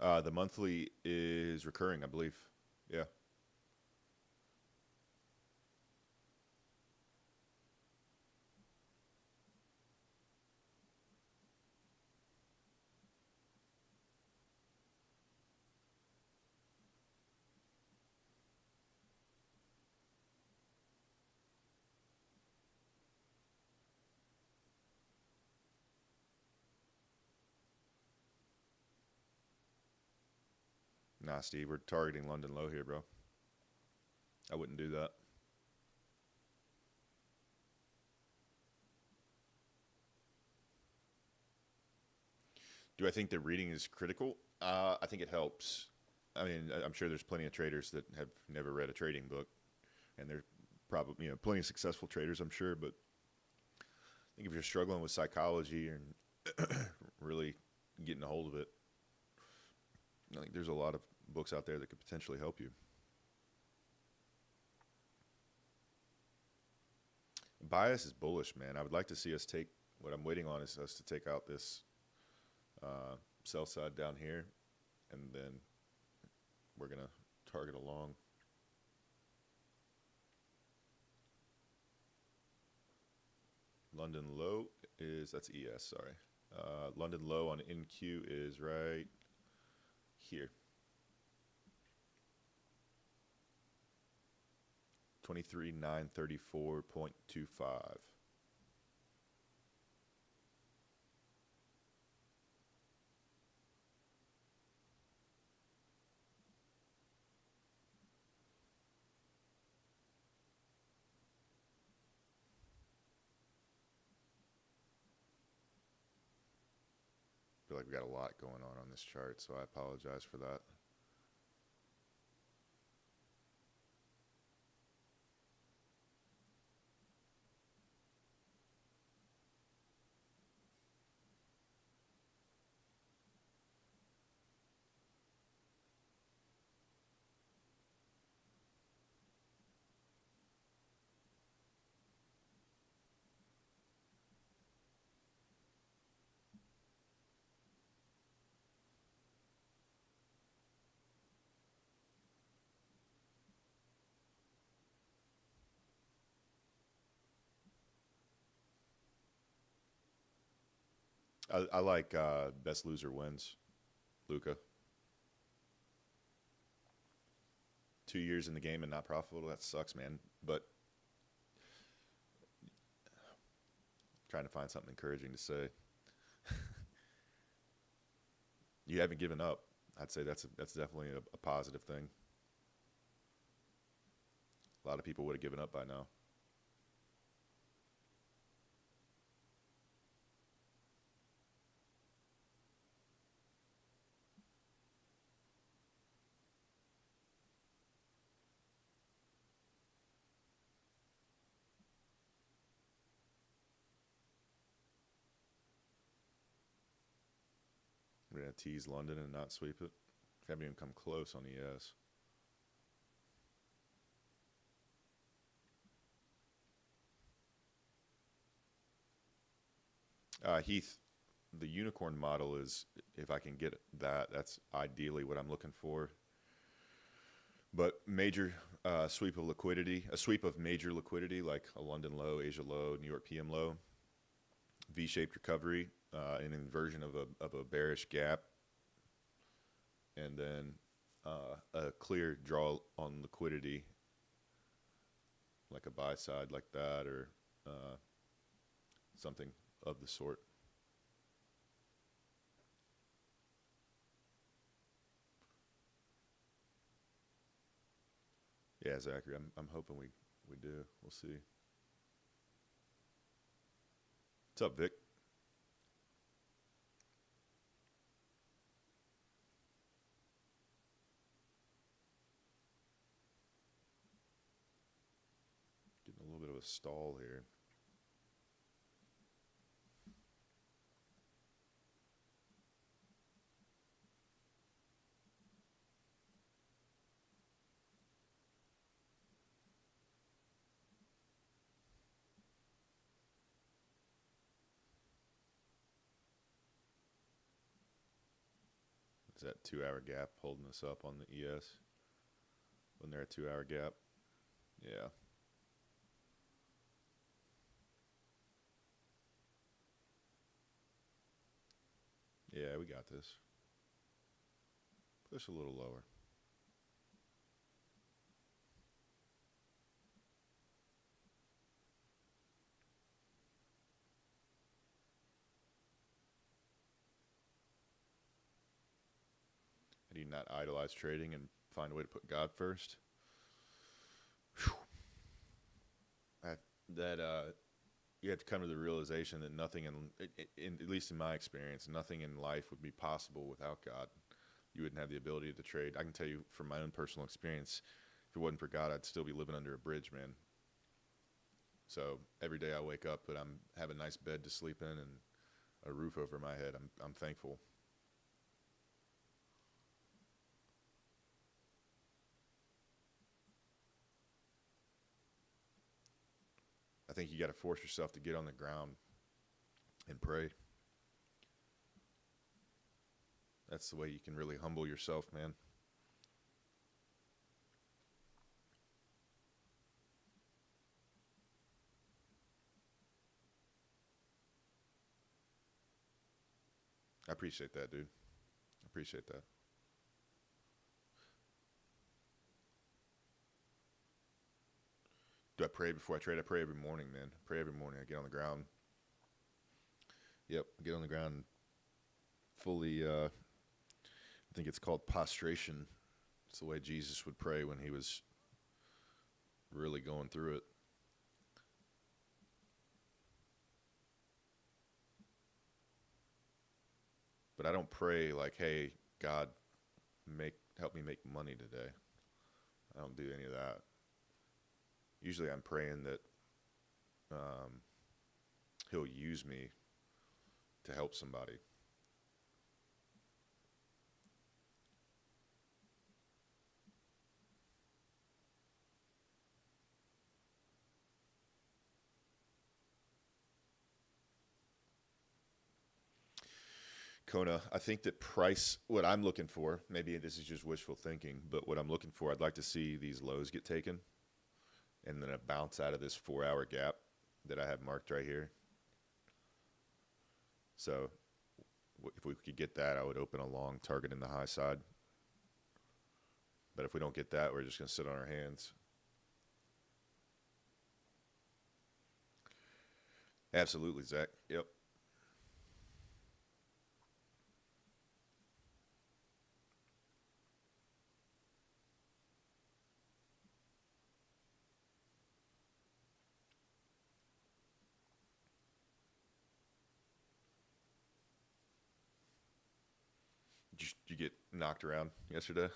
The monthly is recurring, I believe. Yeah. Nah, Steve, we're targeting London low here, bro. I wouldn't do that. Do I think the reading is critical? I think it helps. I mean, I'm sure there's plenty of traders that have never read a trading book, and they're probably, plenty of successful traders, I'm sure. But I think if you're struggling with psychology and really getting a hold of it, I think there's a lot of books out there that could potentially help you. Bias is bullish, man. I would like to see us take, what I'm waiting on is us to take out this sell side down here, and then we're going to target along. London low is, that's ES, sorry. London low on NQ is right here. 23,934.25. I feel like we got a lot going on this chart, so I apologize for that. I like best loser wins, Luca. 2 years in the game and not profitable, that sucks, man. But trying to find something encouraging to say. You haven't given up. I'd say that's definitely a positive thing. A lot of people would have given up by now. We're going to tease London and not sweep it. Haven't even come close on ES. Heath, the unicorn model is, if I can get that, that's ideally what I'm looking for. But major sweep of liquidity, a sweep of major liquidity like a London low, Asia low, New York PM low, V-shaped recovery, an inversion of a bearish gap, and then a clear draw on liquidity, like a buy side like that, or something of the sort. Yeah, Zachary, I'm hoping we do. We'll see. What's up, Vic? Getting a little bit of a stall here. Is that 2 hour gap holding us up on the ES? Wasn't there a 2 hour gap? Yeah. Yeah, we got this. Push a little lower. How do you not idolize trading and find a way to put God first? You have to come to the realization that nothing at least in my experience, nothing in life would be possible without God. You wouldn't have the ability to trade. I can tell you from my own personal experience, if it wasn't for God, I'd still be living under a bridge, man. So every day I wake up, but I'm have a nice bed to sleep in and a roof over my head. I'm thankful. I think you got to force yourself to get on the ground and pray. That's the way you can really humble yourself, man. I appreciate that, dude. I appreciate that. Do I pray before I trade? I pray every morning, man. I pray every morning. I get on the ground. Yep, get on the ground fully. I think it's called prostration. It's the way Jesus would pray when he was really going through it. But I don't pray like, "Hey, God, help me make money today." I don't do any of that. Usually, I'm praying that He'll use me to help somebody. Kona, I think that what I'm looking for, maybe this is just wishful thinking, but what I'm looking for, I'd like to see these lows get taken and then a bounce out of this 4 hour gap that I have marked right here. So if we could get that, I would open a long target in the high side. But if we don't get that, we're just going to sit on our hands. Absolutely, Zach. Yep. Did you get knocked around yesterday?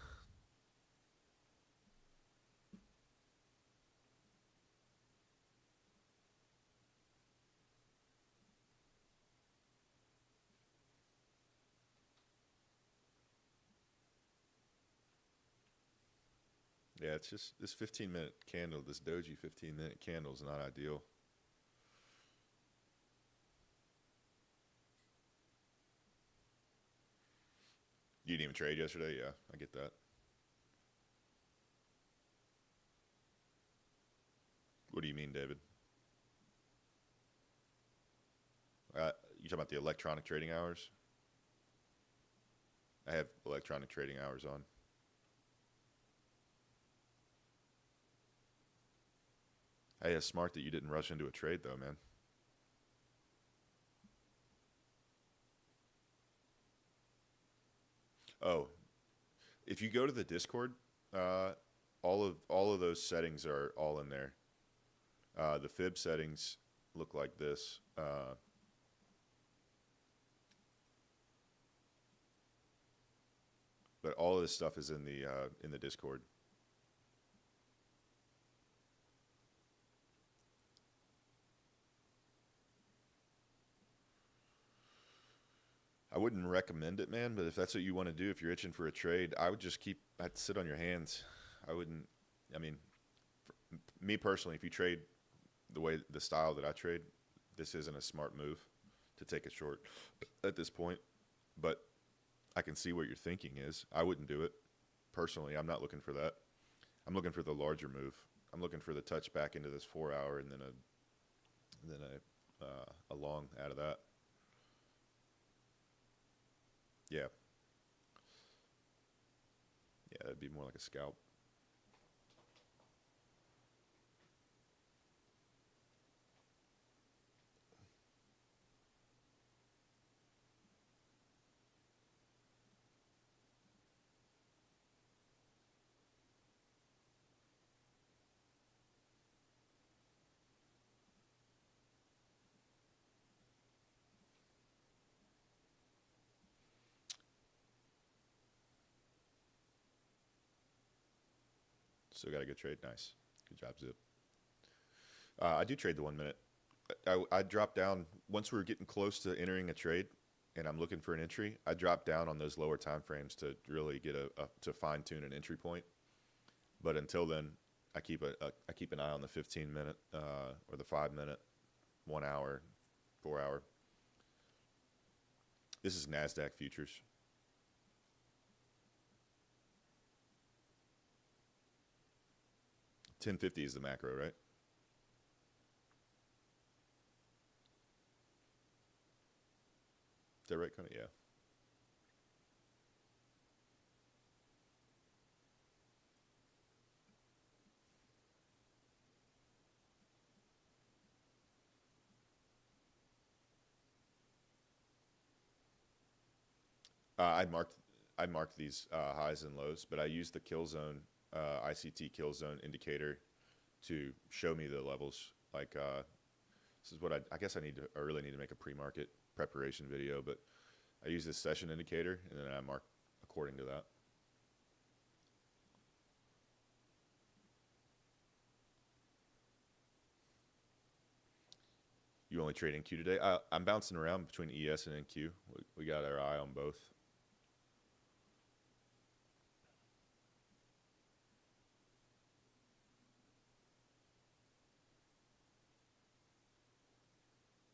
Yeah, it's just this 15-minute candle, this doji 15-minute candle is not ideal. You didn't even trade yesterday? Yeah, I get that. What do you mean, David? You talking about the electronic trading hours? I have electronic trading hours on. Hey, it's smart that you didn't rush into a trade, though, man. Oh, if you go to the Discord, uh, all of those settings are all in there. The fib settings look like this, but all of this stuff is in the Discord. I wouldn't recommend it, man, but if that's what you want to do, if you're itching for a trade, I'd sit on your hands. I wouldn't, I mean, me personally, if you trade the style that I trade, this isn't a smart move to take a short at this point. But I can see what your thinking is. I wouldn't do it personally. I'm not looking for that. I'm looking for the larger move. I'm looking for the touch back into this 4 hour and then a long out of that. Yeah. Yeah, that'd be more like a scalp. Still got a good trade. Nice. Good job, Zip. I do trade the 1 minute. I dropped down once we were getting close to entering a trade, and I'm looking for an entry. I dropped down on those lower time frames to really get to fine tune an entry point. But until then, I keep an eye on the 15 minute or the 5 minute, 1 hour, 4 hour. This is NASDAQ futures. 1050 is the macro, right? Is that right, Connie? Yeah. Uh, I marked I marked these highs and lows, but I used the kill zone ICT kill zone indicator to show me the levels. Like this is what I guess I really need to make a pre-market preparation video, but I use this session indicator and then I mark according to that. You only trade NQ today? I'm bouncing around between ES and NQ. We got our eye on both.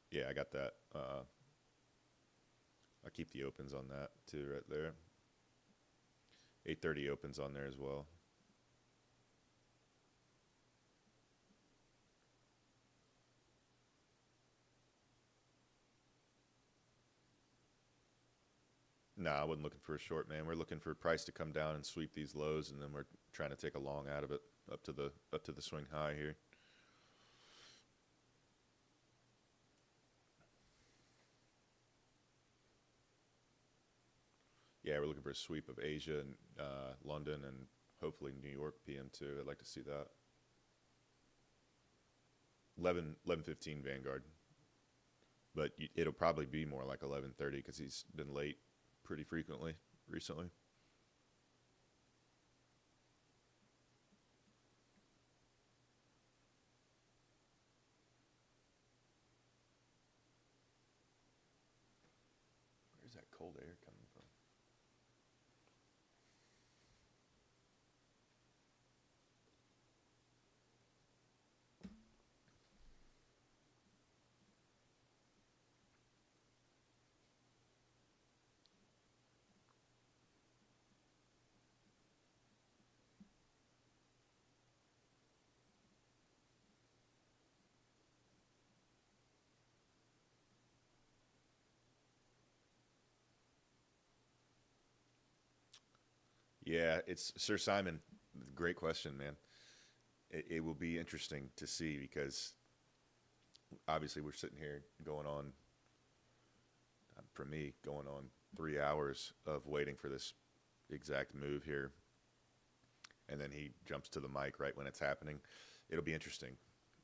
Yeah, I got that. I keep the opens on that too, right there. 8:30 opens on there as well. Nah, I wasn't looking for a short, man. We're looking for price to come down and sweep these lows, and then we're trying to take a long out of it up to the swing high here. Yeah, we're looking for a sweep of Asia and London and hopefully New York PM too. I'd like to see that. 11:15 Vanguard, but it'll probably be more like 11:30 because he's been late pretty frequently recently. Where's that cold air coming from? Yeah, it's Sir Simon. Great question, man. It will be interesting to see because obviously we're sitting here going on, for me, going on 3 hours of waiting for this exact move here. And then he jumps to the mic right when it's happening. It'll be interesting.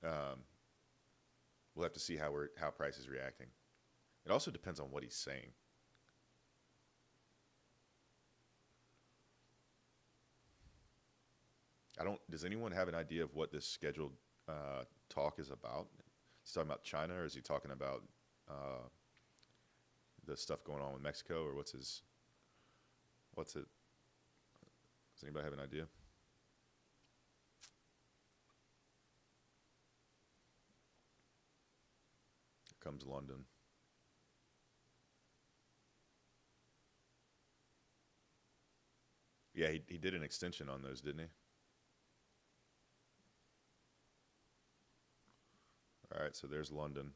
Um, we'll have to see how price is reacting. It also depends on what he's saying. I don't. Does anyone have an idea of what this scheduled talk is about? Is he talking about China, or is he talking about uh, the stuff going on with Mexico, or what's his? What's it? Does anybody have an idea? Here comes London. Yeah, he did an extension on those, didn't he? All right, so there's London.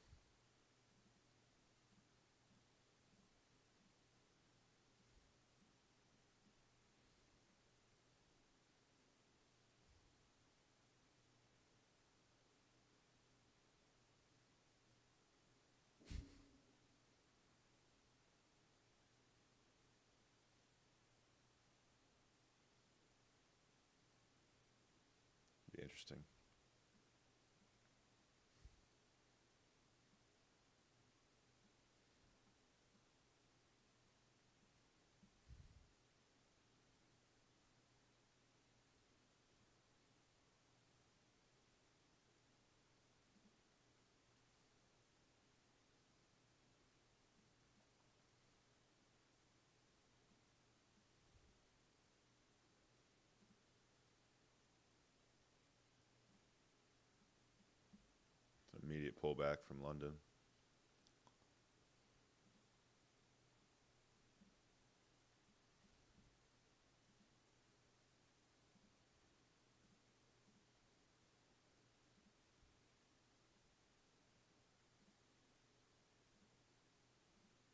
Be interesting. Immediate pullback from London.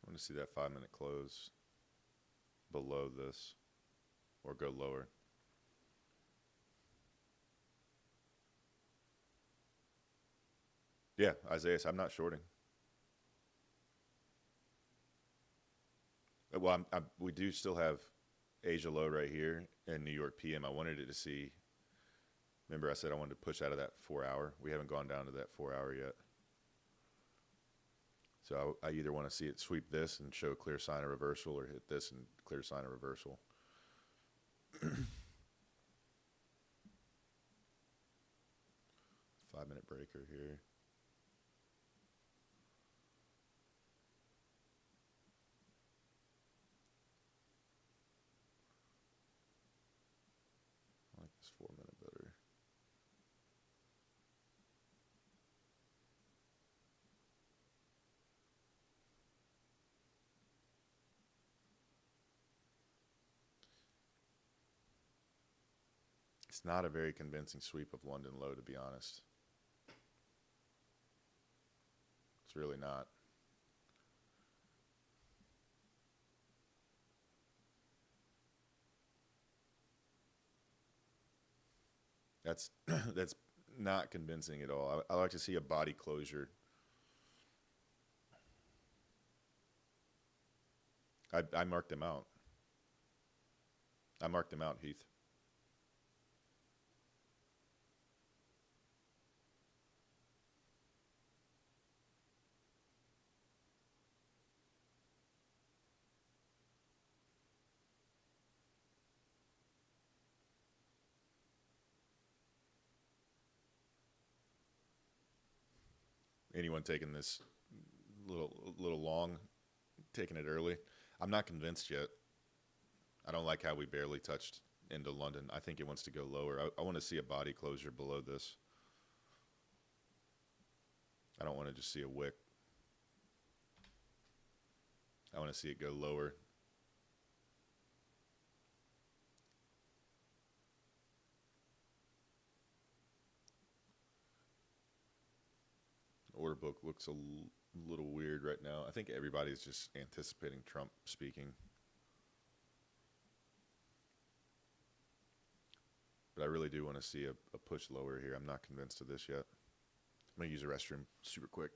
I want to see that 5-minute close below this or go lower. Yeah, Isaiah, I'm not shorting. Well, we do still have Asia low right here and New York PM. I wanted it to see. Remember, I said I wanted to push out of that 4-hour. We haven't gone down to that 4-hour yet. So I either want to see it sweep this and show a clear sign of reversal, or hit this and clear sign of reversal. 5-minute breaker here. I like this 4-minute better. It's not a very convincing sweep of London low, to be honest. It's really not. That's that's not convincing at all. I like to see a body closure. I marked them out. I marked them out, Heath. Anyone taking this little long, taking it early? I'm not convinced yet. I don't like how we barely touched into London. I think it wants to go lower. I want to see a body closure below this. I don't want to just see a wick. I want to see it go lower. Order book looks a little weird right now. I think everybody's just anticipating Trump speaking. But I really do want to see a push lower here. I'm not convinced of this yet. I'm going to use the restroom super quick.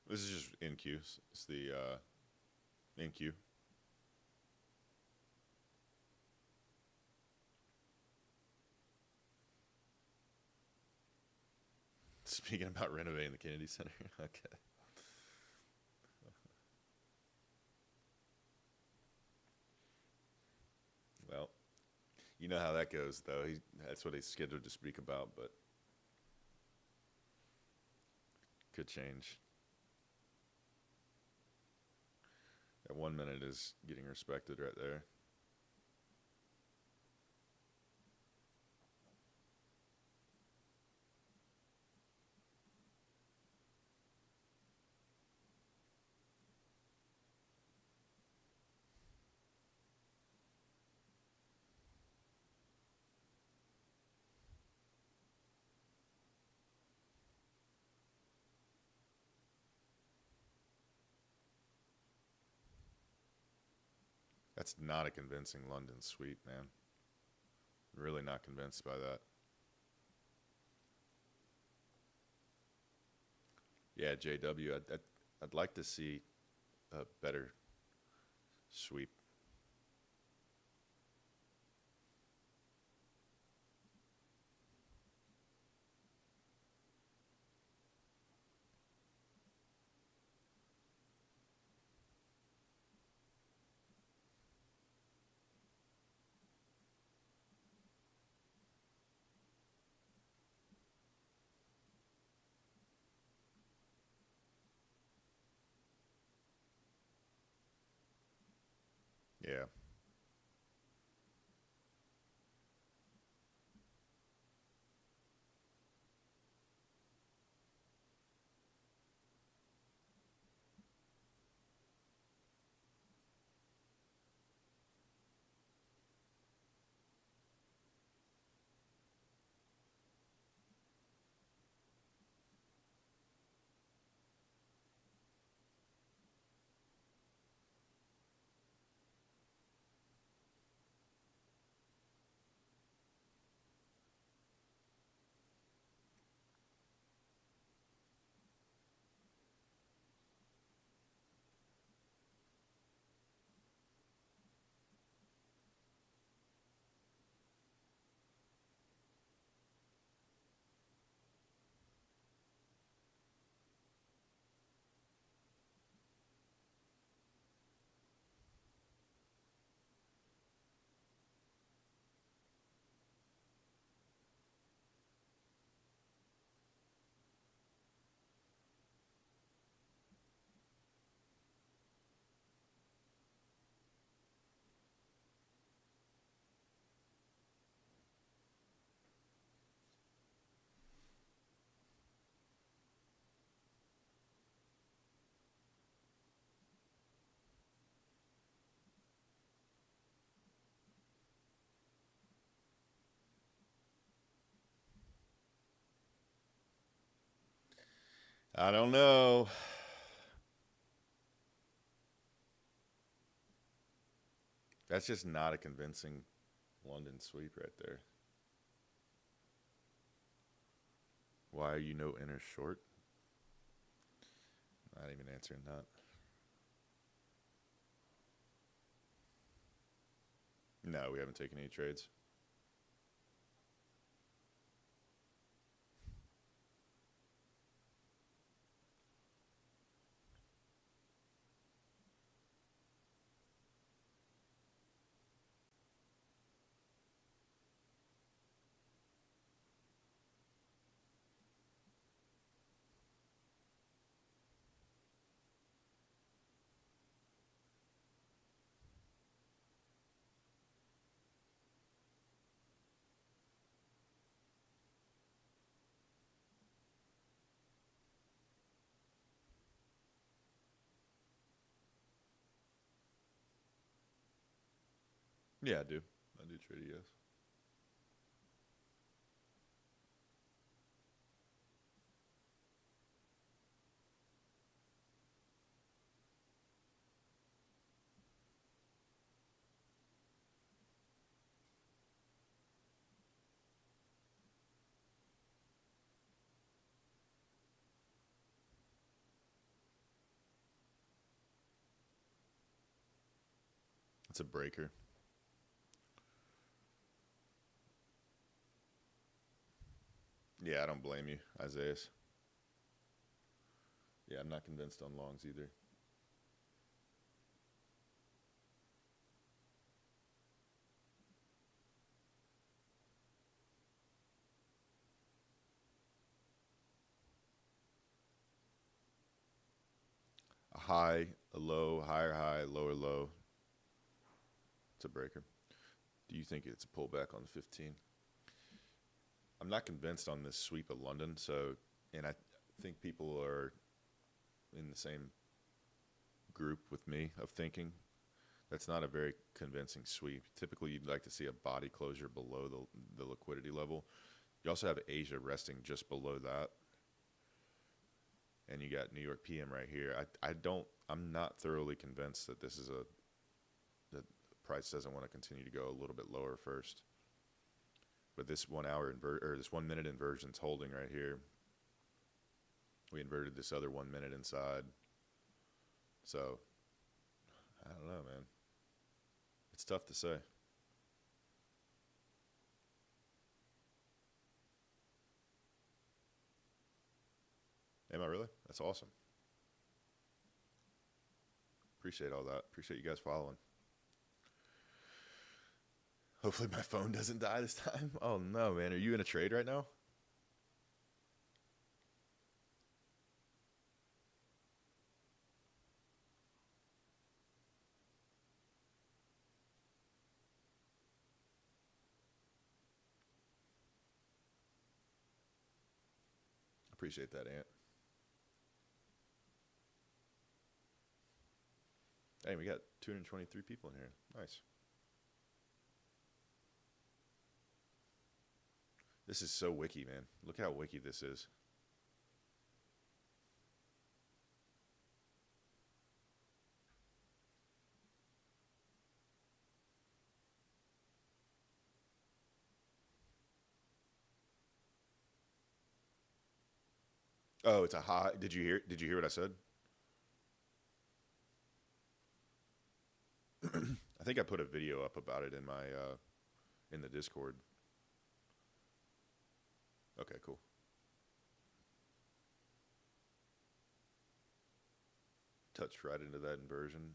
This is just NQ. It's the NQ. Speaking about renovating the Kennedy Center. Okay. Well, you know how that goes, though. That's what he's scheduled to speak about, but could change. That 1 minute is getting respected right there. That's not a convincing London sweep, man. Really not convinced by that. Yeah, JW, I'd like to see a better sweep. Yeah. I don't know. That's just not a convincing London sweep right there. Why are you no inner short? Not even answering that. No, we haven't taken any trades. Yeah, I do. I do trade yes. That's a breaker. Yeah, I don't blame you, Isaiah. Yeah, I'm not convinced on longs either. A high, a low, higher high, lower low. It's a breaker. Do you think it's a pullback on the 15? I'm not convinced on this sweep of London, and I think people are in the same group with me of thinking. That's not a very convincing sweep. Typically, you'd like to see a body closure below the liquidity level. You also have Asia resting just below that. And you got New York PM right here. I'm not thoroughly convinced that that the price doesn't want to continue to go a little bit lower first. But this 1 hour this 1 minute inversion's holding right here. We inverted this other 1 minute inside. So I don't know, man. It's tough to say. Am I really? That's awesome. Appreciate all that. Appreciate you guys following. Hopefully my phone doesn't die this time. Oh no, man. Are you in a trade right now? Appreciate that, Ant. Hey, we got 223 people in here. Nice. This is so wiki, man. Look how wiki this is. Oh, it's a high. Did you hear what I said? I think I put a video up about it in my in the Discord. Okay, cool. Touched right into that inversion.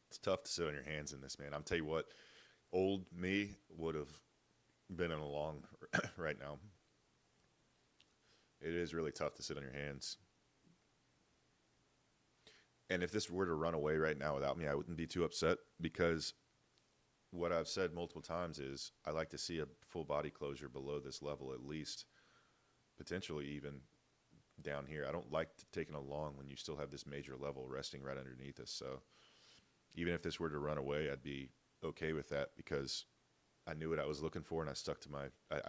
It's tough to sit on your hands in this, man. I'm tell you what, old me would have been in a long right now. It is really tough to sit on your hands. And if this were to run away right now without me, I wouldn't be too upset, because what I've said multiple times is I like to see a full body closure below this level, at least, potentially even down here. I don't like taking a long when you still have this major level resting right underneath us. So even if this were to run away, I'd be okay with that, because I knew what I was looking for, and I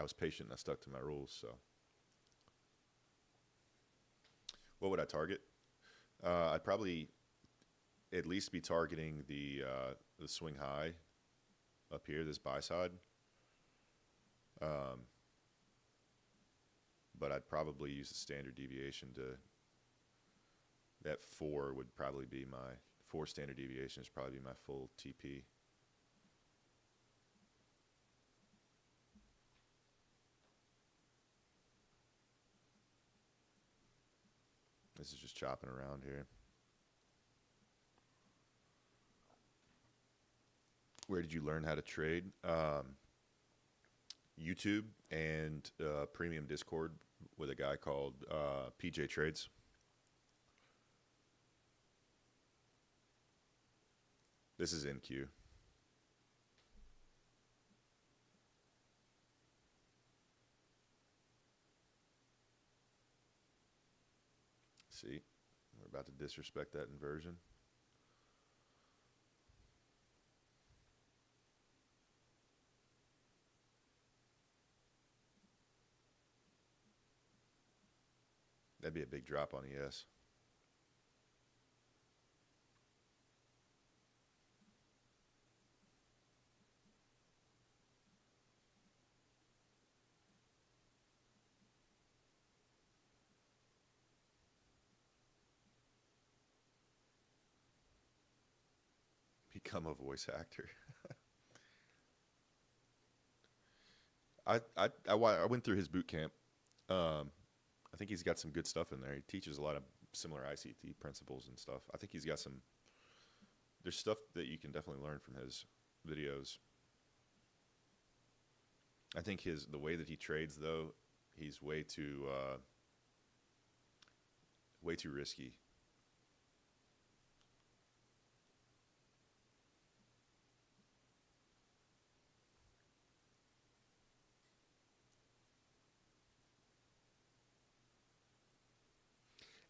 was patient and I stuck to my rules. So what would I target? I'd probably at least be targeting the swing high up here, this buy side. But I'd probably use the standard deviation that 4 would probably be my 4 standard deviation is probably my full TP. This is just chopping around here. Where did you learn how to trade? YouTube and premium Discord with a guy called ChristianTrades. This is NQ. See, we're about to disrespect that inversion. That'd be a big drop on ES. become a voice actor. I went through his boot camp. I think he's got some good stuff in there. He teaches a lot of similar ICT principles and stuff. I think he's got some. There's stuff that you can definitely learn from his videos. I think the way that he trades, though, he's way too risky.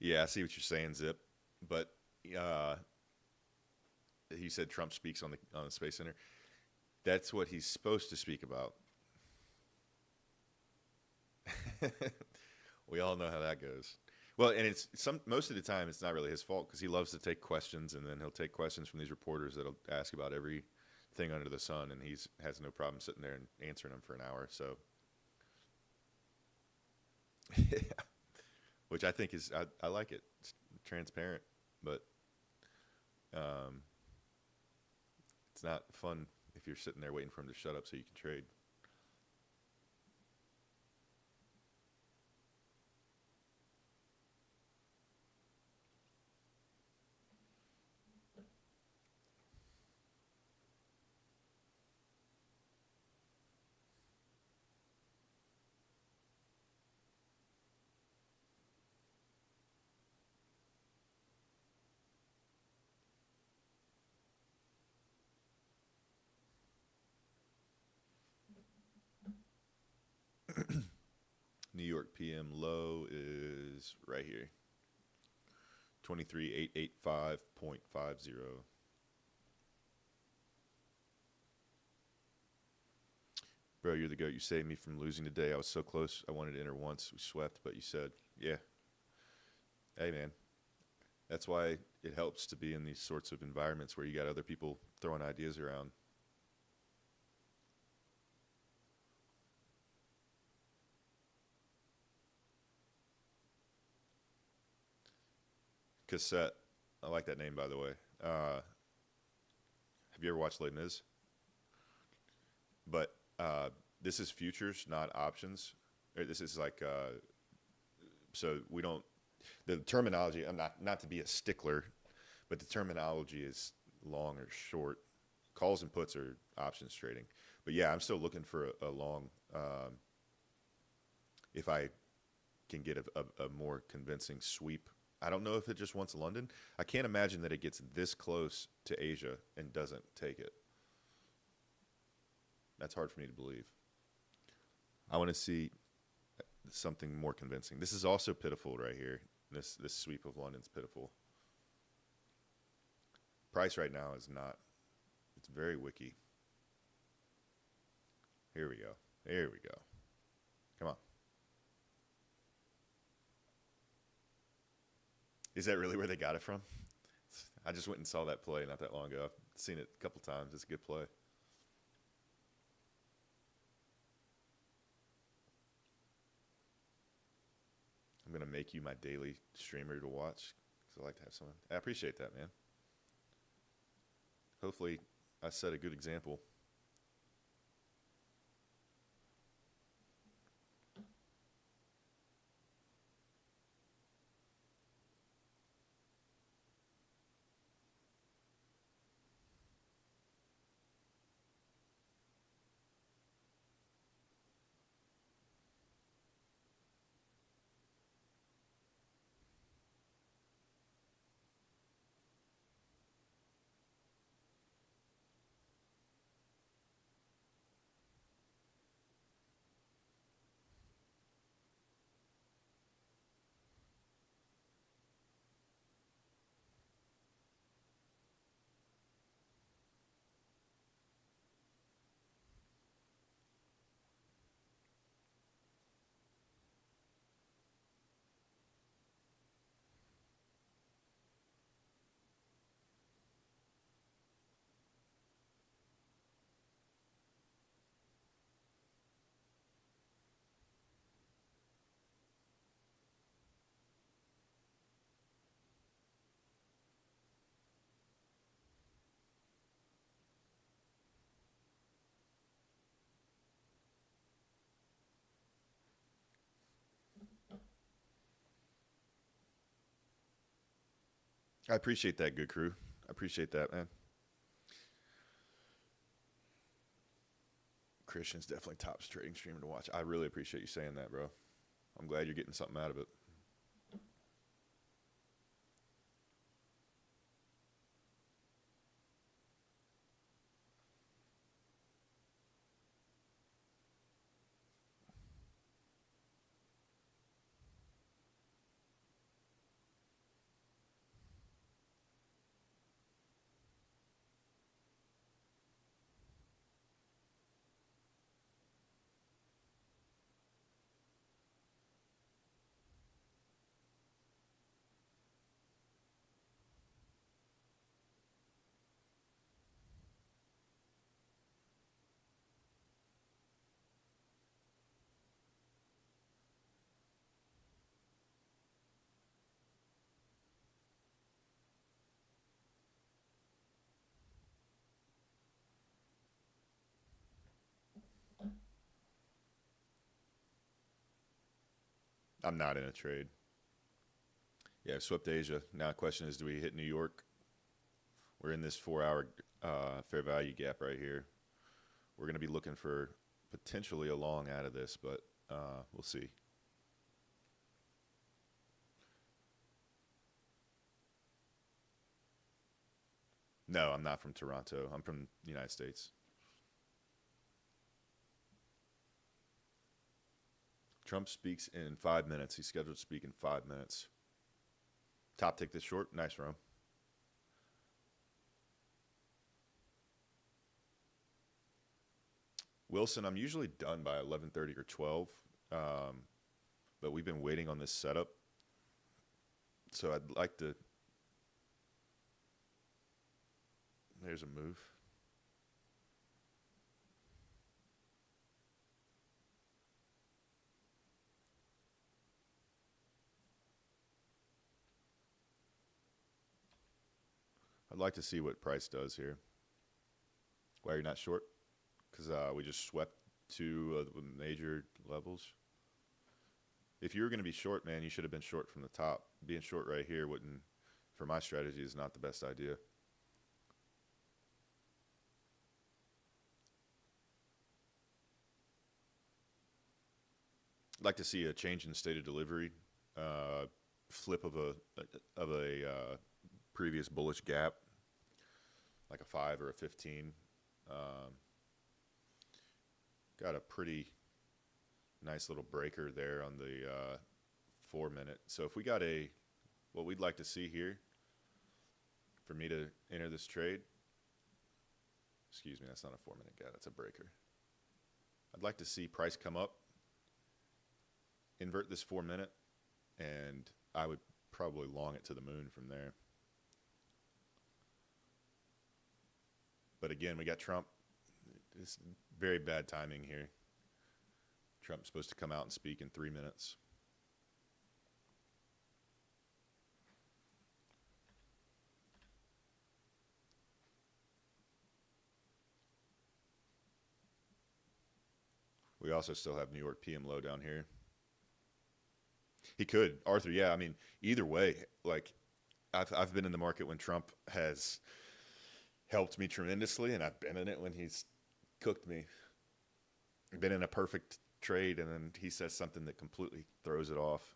Yeah, I see what you're saying, Zip. But he said Trump speaks on the Space Center. That's what he's supposed to speak about. We all know how that goes. Well, and most of the time it's not really his fault because he loves to take questions, and then he'll take questions from these reporters that'll ask about everything under the sun, and has no problem sitting there and answering them for an hour. So, yeah, which I think I like it. It's transparent, but it's not fun if you're sitting there waiting for him to shut up so you can trade. New York PM low is right here. 23,885.50. Bro, you're the GOAT. You saved me from losing today. I was so close. I wanted to enter once. We swept, but you said, yeah. Hey, man. That's why it helps to be in these sorts of environments where you got other people throwing ideas around. Cassette. I like that name, by the way. Have you ever watched Les Mis? But this is futures, not options. This is like, so we don't, the terminology, I'm not to be a stickler, but the terminology is long or short. Calls and puts are options trading. But yeah, I'm still looking for a long, if I can get a more convincing sweep. I don't know if it just wants London. I can't imagine that it gets this close to Asia and doesn't take it. That's hard for me to believe. I want to see something more convincing. This is also pitiful right here. This sweep of London's pitiful. Price right now is not. It's very wicky. Here we go. Here we go. Come on. Is that really where they got it from? I just went and saw that play not that long ago. I've seen it a couple times. It's a good play. I'm going to make you my daily streamer to watch because I like to have someone. I appreciate that, man. Hopefully, I set a good example. I appreciate that, good crew. I appreciate that, man. Christian's definitely top trading streamer to watch. I really appreciate you saying that, bro. I'm glad you're getting something out of it. I'm not in a trade. Yeah, I've swept Asia. Now the question is, do we hit New York? We're in this 4-hour fair value gap right here. We're going to be looking for potentially a long out of this, but we'll see. No, I'm not from Toronto. I'm from the United States. Trump speaks in 5 minutes. He's scheduled to speak in 5 minutes. Top tick this short. Nice, Rome. Wilson, I'm usually done by 11:30 or 12, but we've been waiting on this setup. So I'd like to... There's a move. I'd like to see what price does here. Why are you not short? Because we just swept two of the major levels. If you were going to be short, man, you should have been short from the top. Being short right here wouldn't, for my strategy, is not the best idea. I'd like to see a change in state of delivery, flip of a previous bullish gap, like a 5 or a 15. Got a pretty nice little breaker there on the 4 minute. So if we got what we'd like to see here for me to enter this trade, excuse me, that's not a 4 minute gap, that's a breaker. I'd like to see price come up, invert this 4 minute, and I would probably long it to the moon from there. But again, we got Trump. It's very bad timing here. Trump's supposed to come out and speak in 3 minutes. We also still have New York PM low down here. He could. Arthur, yeah, I mean, either way, like, I've been in the market when Trump has helped me tremendously, and I've been in it when he's cooked me. I've been in a perfect trade, and then he says something that completely throws it off.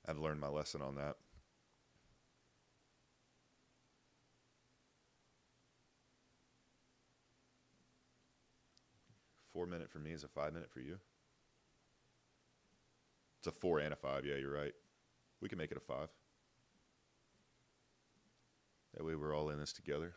I've learned my lesson on that. Four minute for me is a 5 minute for you. It's a 4 and a 5. Yeah, you're right. We can make it a 5. That way we're all in this together.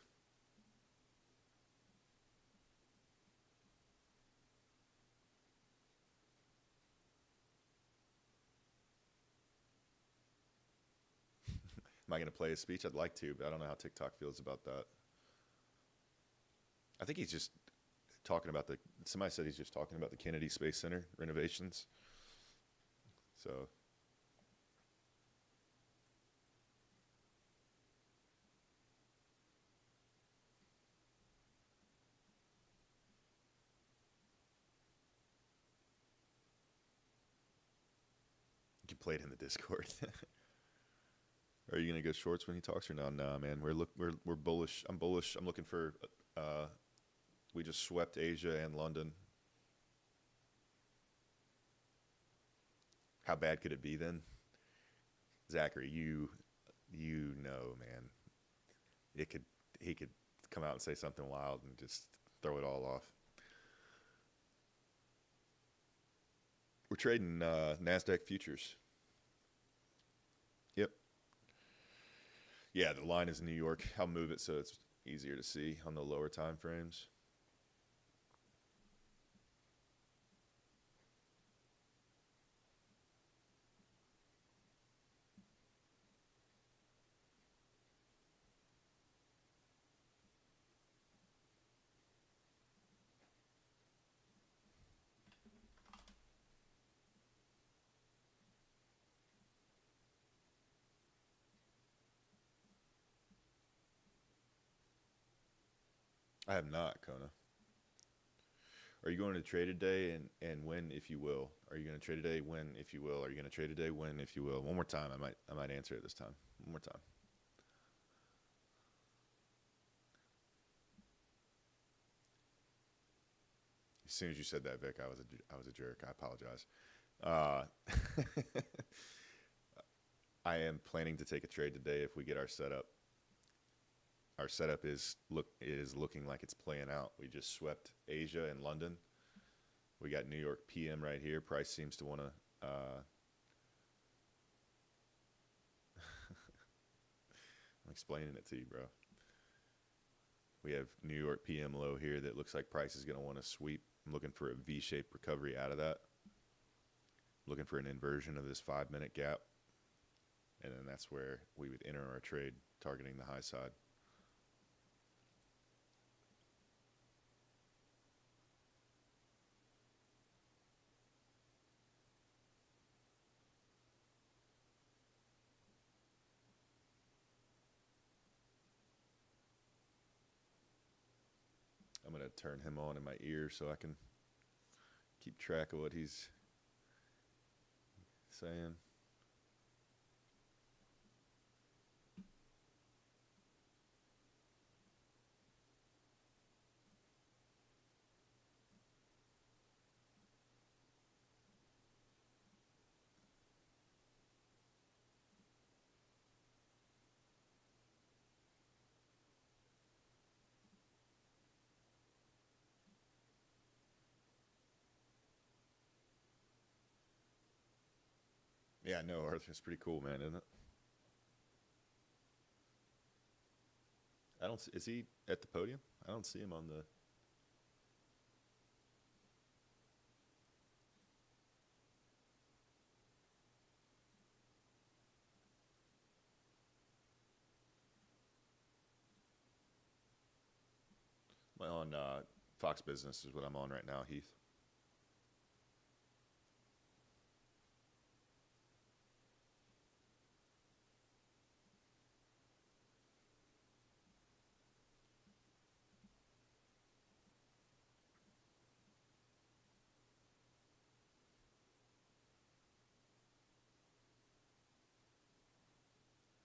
Am I going to play his speech? I'd like to, but I don't know how TikTok feels about that. I think he's just talking about somebody said he's just talking about the Kennedy Space Center renovations. So you can play it in the Discord. Are you gonna go shorts when he talks or no? Nah, man. We're bullish. I'm bullish. I'm looking for. Uh, we just swept Asia and London. How bad could it be then, Zachary? You know, man. It could he could come out and say something wild and just throw it all off. We're trading Nasdaq futures. Yep. Yeah, the line is New York. I'll move it so it's easier to see on the lower time frames. I have not, Kona. Are you going to trade today and when if you will? Are you going to trade today when if you will? Are you going to trade today when if you will? One more time. I might answer it this time. One more time. As soon as you said that, Vic, I was a jerk. I apologize. Uh, I am planning to take a trade today if we get our setup. Our setup is looking like it's playing out. We just swept Asia and London. We got New York PM right here. Price seems to want to. I'm explaining it to you, bro. We have New York PM low here that looks like price is going to want to sweep. I'm looking for a V-shaped recovery out of that. Looking for an inversion of this 5-minute gap. And then that's where we would enter our trade, targeting the high side. I'm going to turn him on in my ear so I can keep track of what he's saying. Yeah, no, Arthur, it's pretty cool, man, isn't it? I don't see, is he at the podium? I don't see him on the. On Fox Business is what I'm on right now, Heath.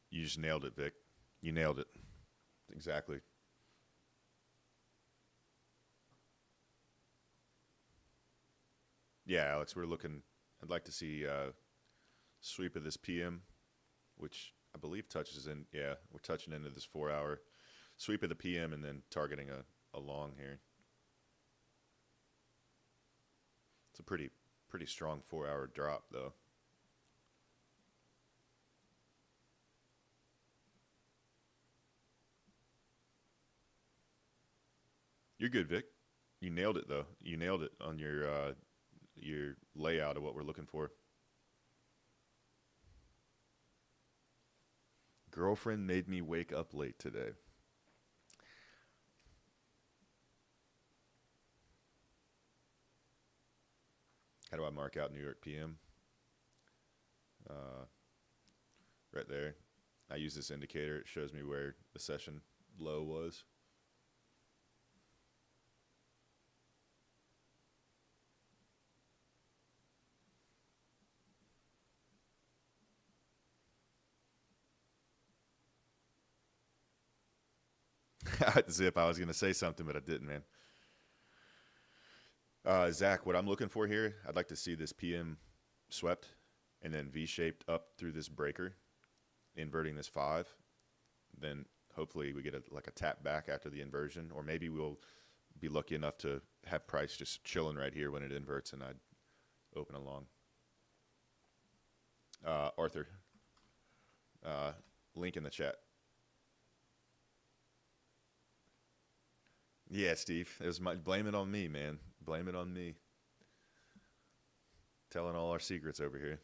You just nailed it, Vic. You nailed it. Exactly. Yeah, Alex, we're looking. I'd like to see sweep of this PM, which I believe touches in. Yeah, we're touching into this 4-hour sweep of the PM and then targeting a long here. It's a pretty strong 4-hour drop though. You're good, Vic. You nailed it though. You nailed it on your layout of what we're looking for. Girlfriend made me wake up late today. How do I mark out New York PM? Right there. I use this indicator. It shows me where the session low was. Zip, I was going to say something, but I didn't, man. Zach, what I'm looking for here, I'd like to see this PM swept and then V-shaped up through this breaker, inverting this 5. Then hopefully we get a tap back after the inversion, or maybe we'll be lucky enough to have price just chilling right here when it inverts, and I'd open along. Arthur, link in the chat. Yeah, Steve, blame it on me, man. Blame it on me. Telling all our secrets over here.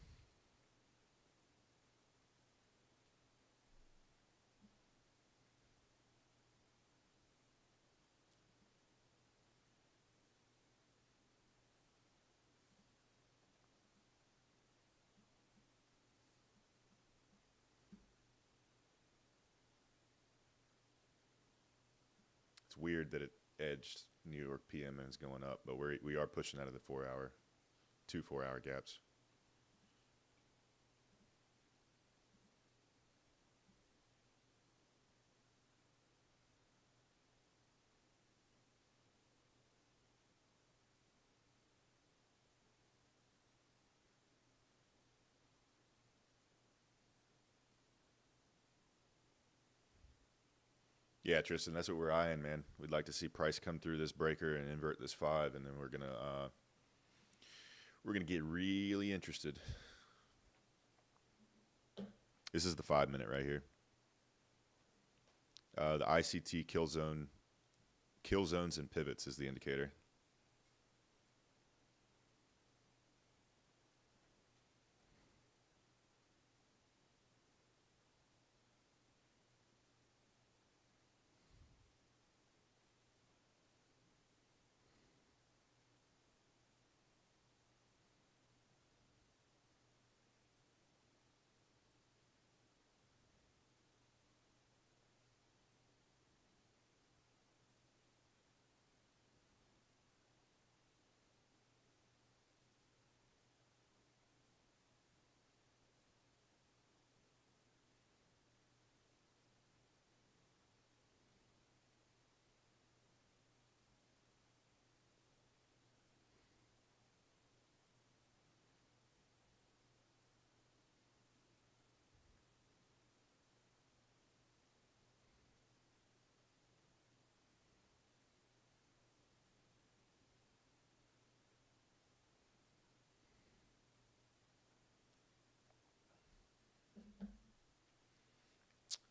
It's weird that it edged New York PM and is going up, but we are pushing out of the 4-hour, 2 4-hour gaps. Yeah, Tristan, that's what we're eyeing, man. We'd like to see price come through this breaker and invert this 5, and then we're gonna get really interested. This is the 5-minute right here. The ICT kill zones and pivots is the indicator.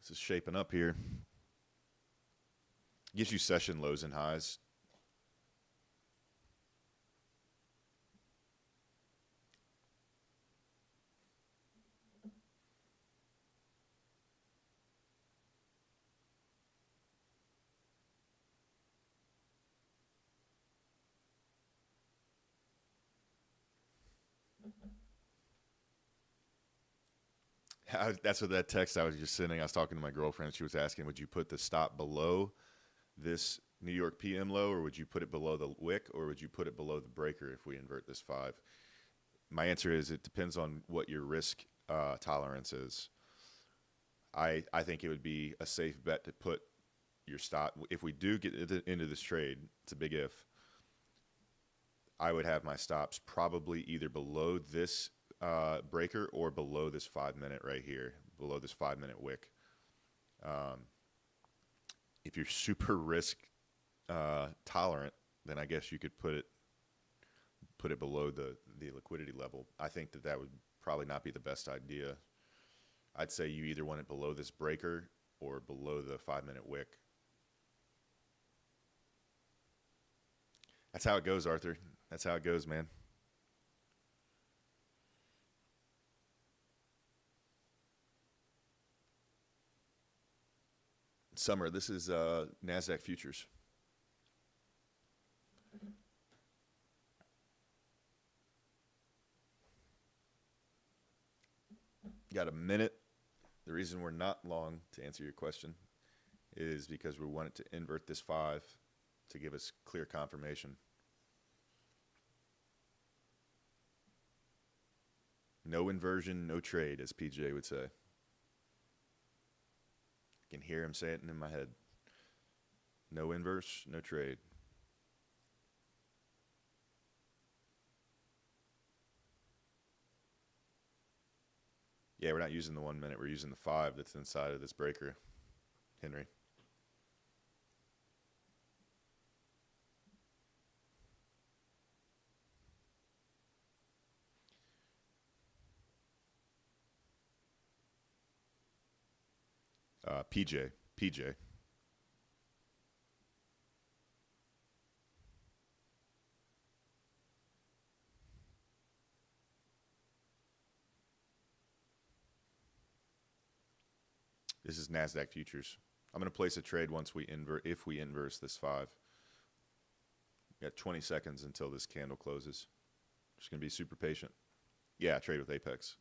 This is shaping up here. Gives you session lows and highs. That's what that text I was just sending. I was talking to my girlfriend. She was asking, would you put the stop below this New York PM low, or would you put it below the wick, or would you put it below the breaker if we invert this 5? My answer is it depends on what your risk tolerance is. I think it would be a safe bet to put your stop. If we do get into this trade, it's a big if, I would have my stops probably either below this breaker or below this 5-minute right here, below this 5-minute wick. If you're super risk tolerant, then I guess you could put it below the liquidity level. I think that would probably not be the best idea. I'd say you either want it below this breaker or below the 5-minute wick. That's how it goes, Arthur. That's how it goes, man. Summer, this is NASDAQ futures. Got a minute. The reason we're not long, to answer your question, is because we want it to invert this 5 to give us clear confirmation. No inversion, no trade, as PJ would say. I can hear him say it in my head. No inverse, no trade. Yeah, we're not using the 1 minute. We're using the 5 that's inside of this breaker, Henry. PJ. This is NASDAQ futures. I'm going to place a trade once we invert, if we inverse this 5. We got 20 seconds until this candle closes. Just going to be super patient. Yeah, trade with Apex.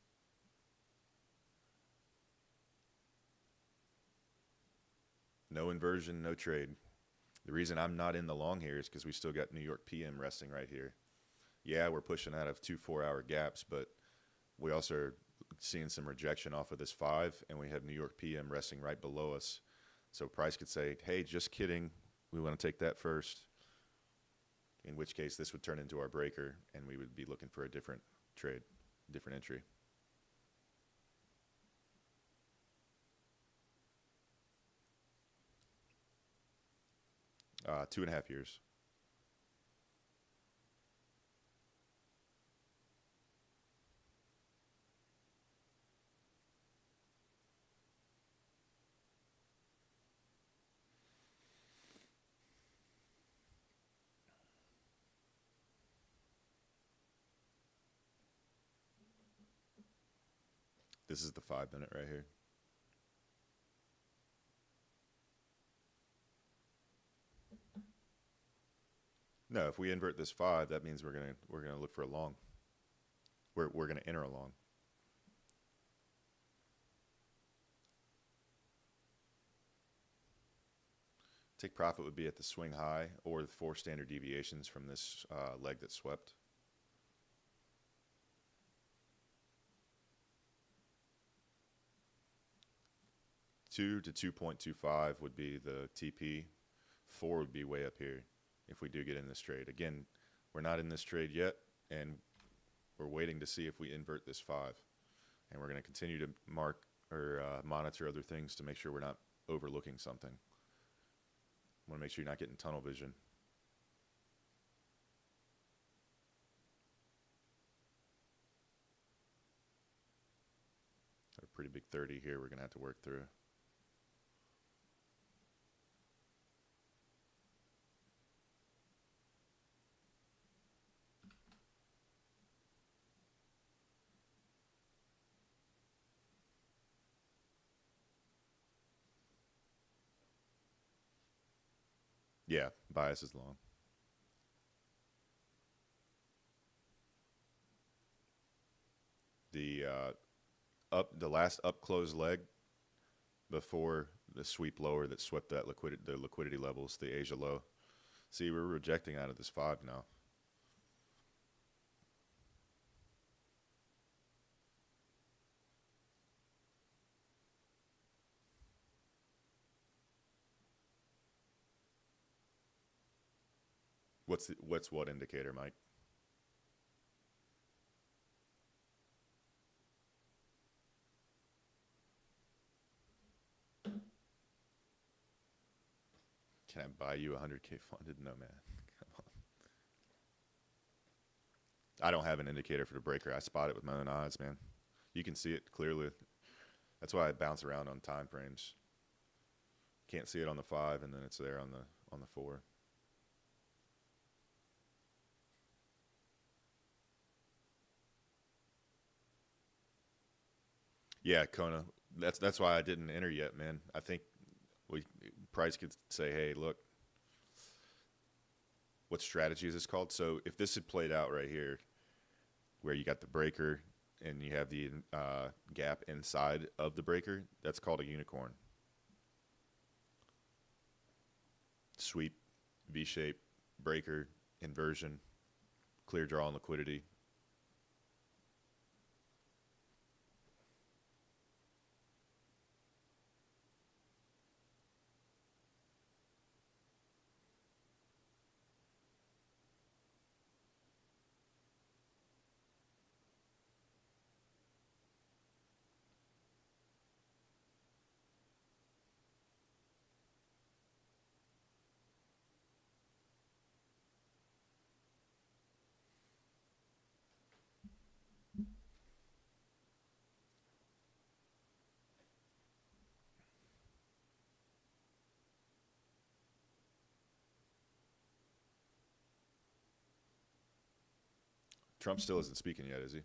No inversion, no trade. The reason I'm not in the long here is because we still got New York PM resting right here. Yeah, we're pushing out of 2 4-hour gaps, but we also are seeing some rejection off of this 5, and we have New York PM resting right below us. So price could say, hey, just kidding. We want to take that first. In which case, this would turn into our breaker, and we would be looking for a different trade, different entry. Uh, 2.5 years. This is the 5 minute right here. No, if we invert this 5, that means we're gonna look for a long. We're gonna enter a long. Take profit would be at the swing high or the 4 standard deviations from this leg that swept. Two to 2.25 would be the TP. 4 would be way up here if we do get in this trade. Again, we're not in this trade yet, and we're waiting to see if we invert this 5. And we're going to continue to mark or monitor other things to make sure we're not overlooking something. Want to make sure you're not getting tunnel vision. A pretty big 30 here we're going to have to work through. Yeah, bias is long. The last up close leg before the sweep lower that swept that the liquidity levels, the Asia low. See, we're rejecting out of this 5 now. What's what indicator, Mike? Can I buy you 100K funded? No, man. Come on. I don't have an indicator for the breaker. I spot it with my own eyes, man. You can see it clearly. That's why I bounce around on time frames. Can't see it on the 5, and then it's there on the 4. Yeah, Kona. That's why I didn't enter yet, man. I think price could say, hey, look, what strategy is this called? So if this had played out right here, where you got the breaker and you have the gap inside of the breaker, that's called a unicorn. Sweep, V-shape, breaker, inversion, clear draw and liquidity. Trump still isn't speaking yet, is he?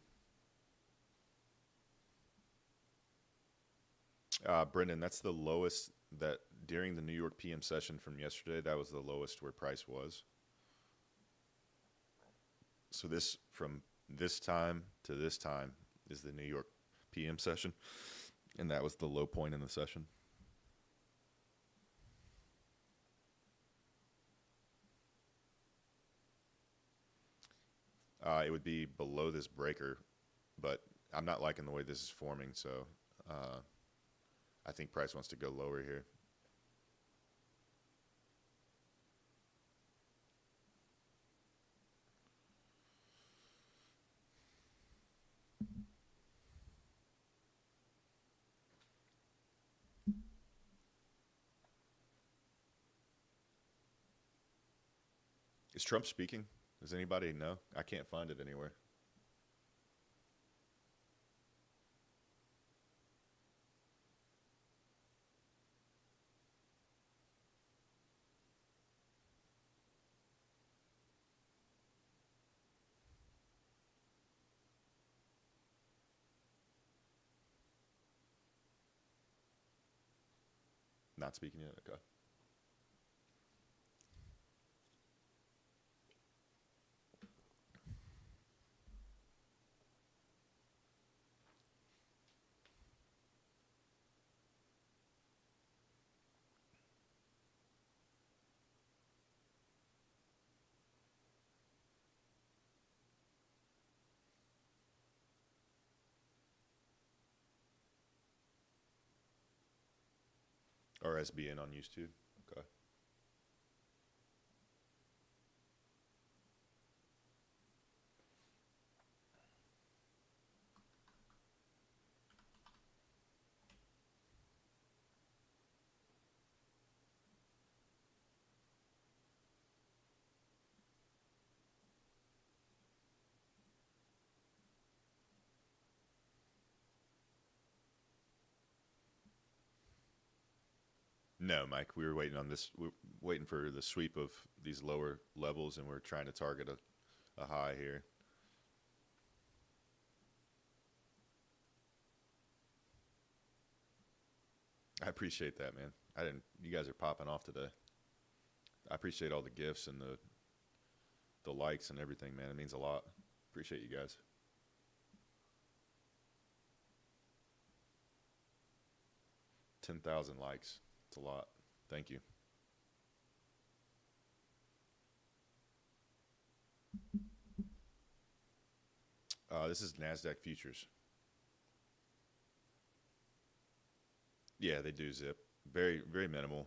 Brendan, that's the lowest that during the New York PM session from yesterday. That was the lowest where price was. So this from this time to this time is the New York PM session, and that was the low point in the session. It would be below this breaker, but I'm not liking the way this is forming, so I think price wants to go lower here. Is Trump speaking? Does anybody know? I can't find it anywhere. Not speaking yet? Okay. Or SBN on YouTube? Okay. No, Mike, we were waiting on this. We're waiting for the sweep of these lower levels, and we're trying to target a high here. I appreciate that, man. I didn't. You guys are popping off today. I appreciate all the gifts and the likes and everything, man. It means a lot. Appreciate you guys. 10,000 likes. It's a lot. Thank you. This is NASDAQ futures. Yeah, they do zip. Very, very minimal.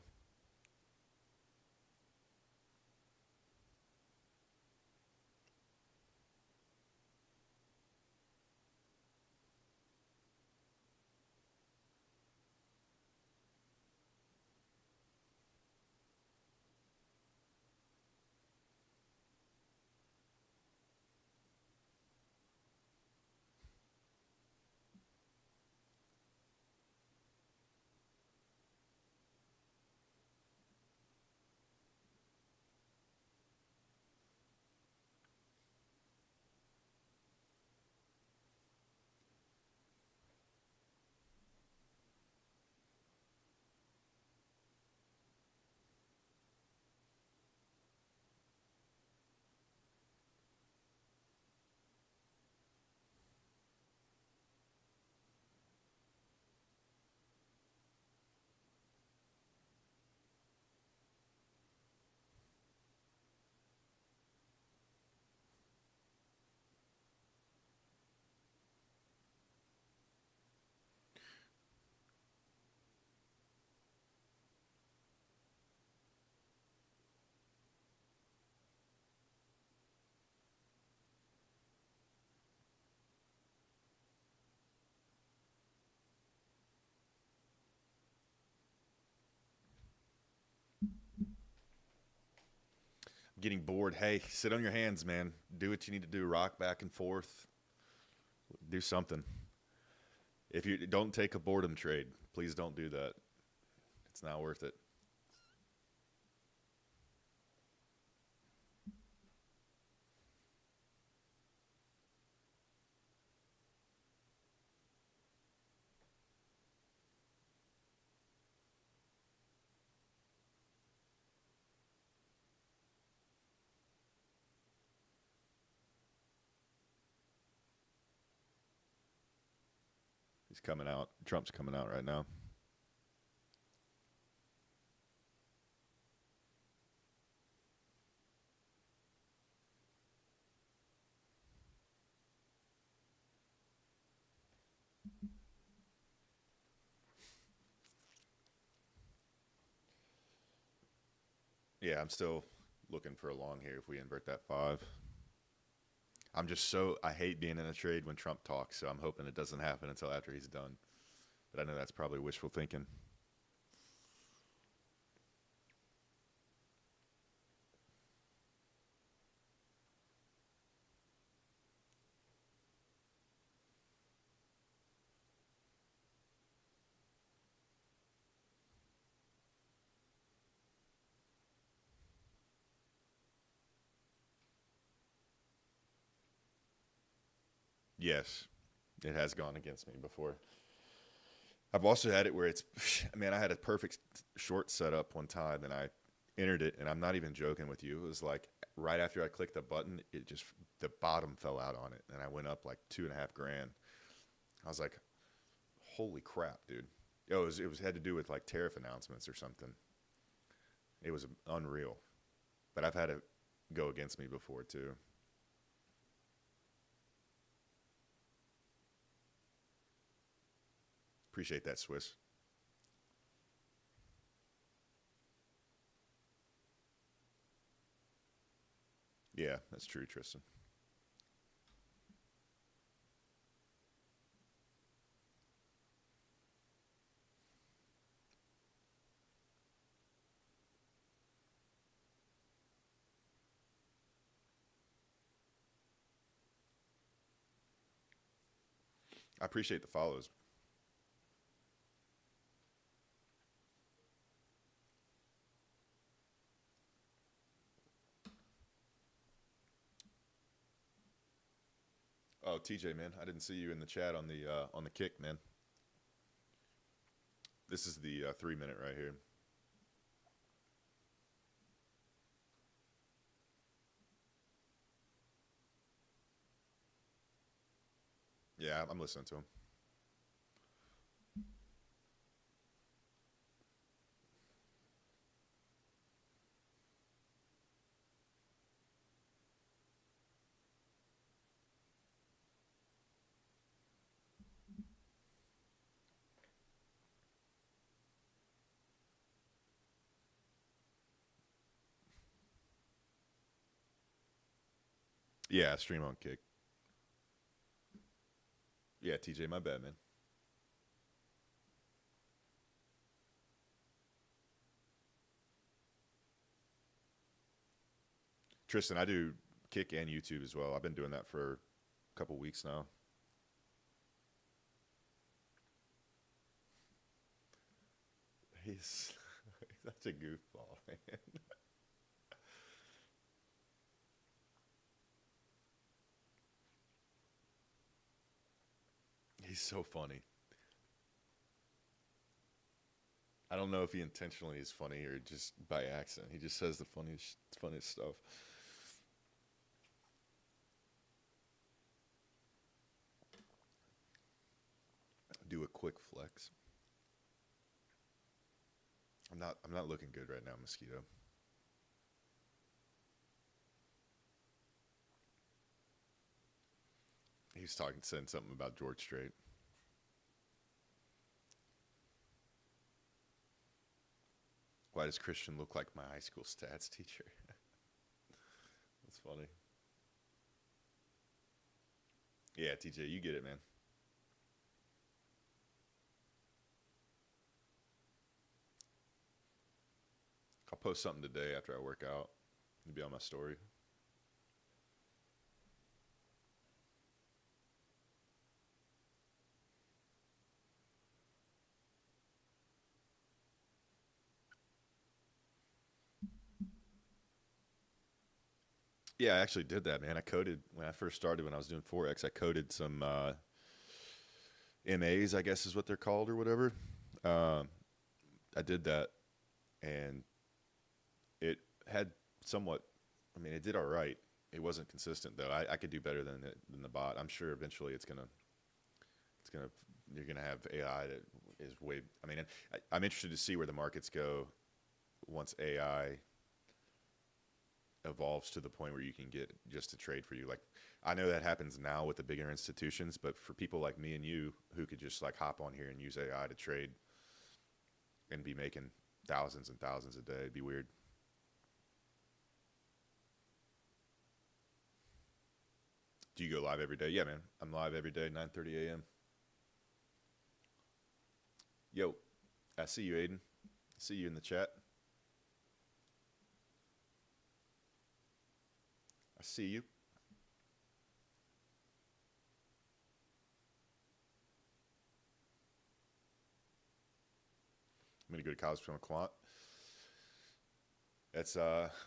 Getting bored. Hey, sit on your hands, man. Do what you need to do. Rock back and forth. Do something. If you don't take a boredom trade, please don't do that. It's not worth it. He's coming out. Trump's coming out right now. Yeah, I'm still looking for a long here if we invert that 5. I hate being in a trade when Trump talks, so I'm hoping it doesn't happen until after he's done. But I know that's probably wishful thinking. Yes, it has gone against me before. I've also had it where it's, man, I had a perfect short setup one time and I entered it, and I'm not even joking with you. It was like right after I clicked the button, the bottom fell out on it, and I went up like 2.5 grand. I was like, holy crap, dude. It was had to do with like tariff announcements or something. It was unreal. But I've had it go against me before too. Appreciate that, Swiss. Yeah, that's true, Tristan. I appreciate the follows. Oh, TJ, man, I didn't see you in the chat on the kick, man. This is the 3 minute right here. Yeah, I'm listening to him. Yeah, stream on kick. Yeah, TJ, my bad, man. Tristan, I do kick and YouTube as well. I've been doing that for a couple weeks now. He's, he's such a goofball, man. He's so funny. I don't know if he intentionally is funny or just by accident. He just says the funniest stuff. Do a quick flex. I'm not looking good right now, Mosquito. He's saying something about George Strait. Why does Christian look like my high school stats teacher? That's funny. Yeah, TJ, you get it, man. I'll post something today after I work out. It'll be on my story. Yeah, I actually did that, man. I coded when I first started when I was doing Forex. I coded some MAs, I guess is what they're called or whatever. Um, I did that, and it had somewhat. I mean, it did all right. It wasn't consistent though. I could do better than the bot. I'm sure eventually it's gonna you're going to have AI that is way. I mean, I'm interested to see where the markets go once AI evolves to the point where you can get just to trade for you. Like, I know that happens now with the bigger institutions, but for people like me and you who could just like hop on here and use AI to trade and be making thousands and thousands a day, it'd be weird. Do you go live every day? Yeah, man. I'm live every day, 9:30 a.m. Yo, I see you, Aiden. I see you in the chat. I see you. I'm gonna go to college to become a quant. That's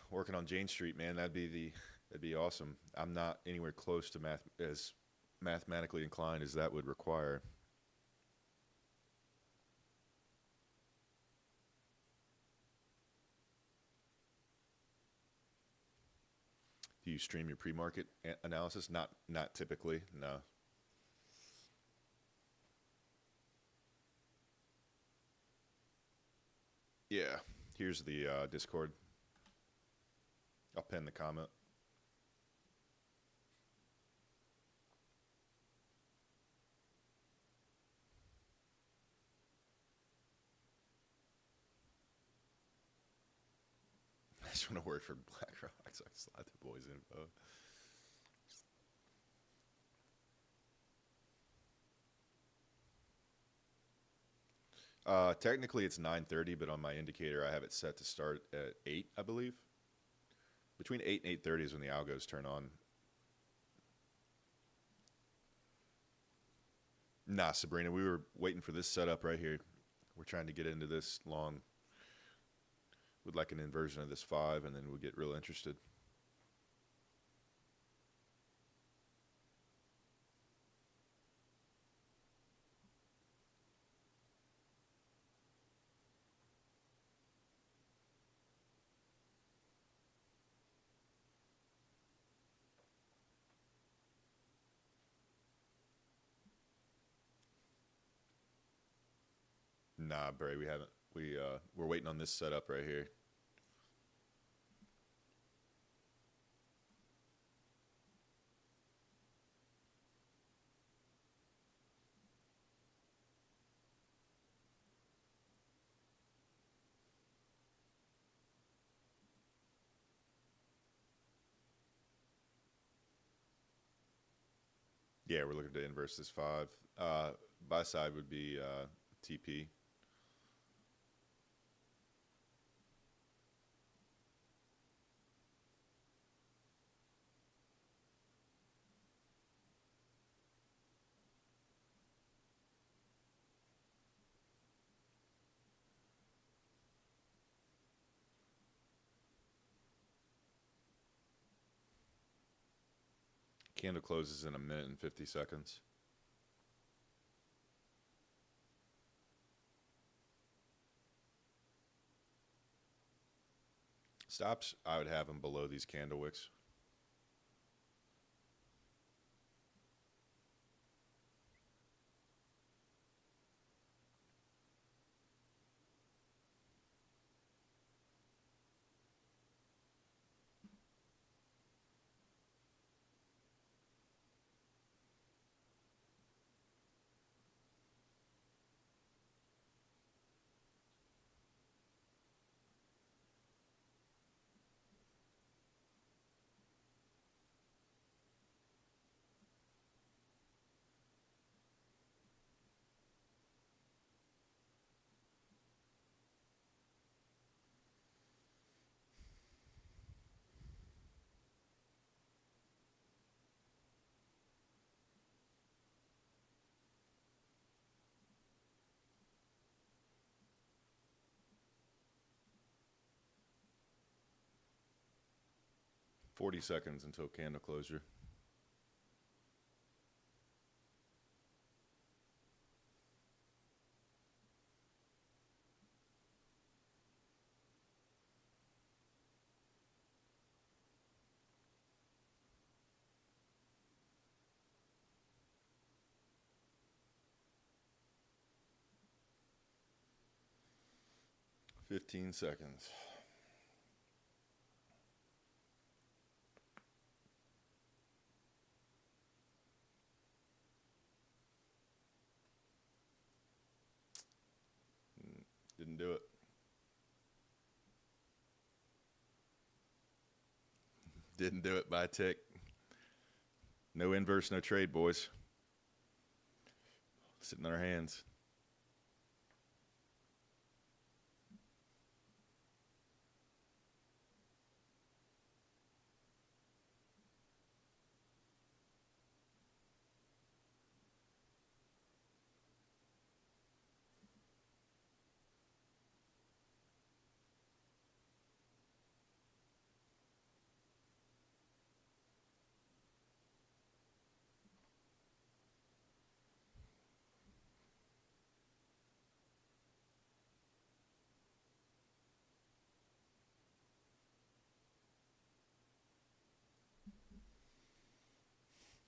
working on Jane Street, man. That'd be awesome. I'm not anywhere close to as mathematically inclined as that would require. Do you stream your pre-market analysis? Not typically, no. Yeah, here's the Discord. I'll pin the comment. I just want to work for BlackRock, so I can slide the boys' info. Technically it's 9:30, but on my indicator I have it set to start at 8, I believe. Between 8 and 8:30 is when the algos turn on. Nah, Sabrina, we were waiting for this setup right here. We're trying to get into this long with like an inversion of this 5, and then we'll get real interested. Nah, Bray, we haven't. We're waiting on this setup right here. Yeah, we're looking to inverse this 5. Buy side would be TP. Candle closes in 1 minute and 50 seconds. Stops, I would have them below these candle wicks. Forty seconds until candle closure. 15 seconds. Didn't do it. Didn't do it by a tick. No inverse, no trade, boys. Sitting on our hands.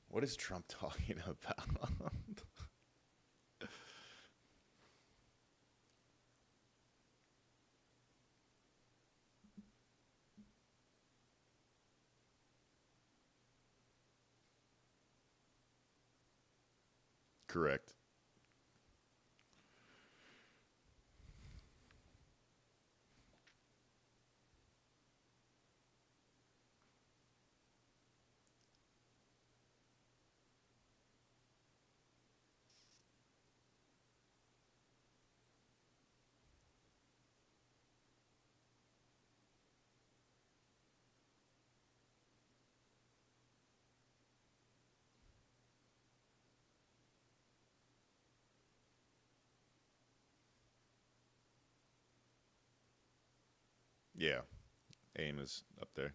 What is Trump talking about? Correct. Yeah. AIM is up there.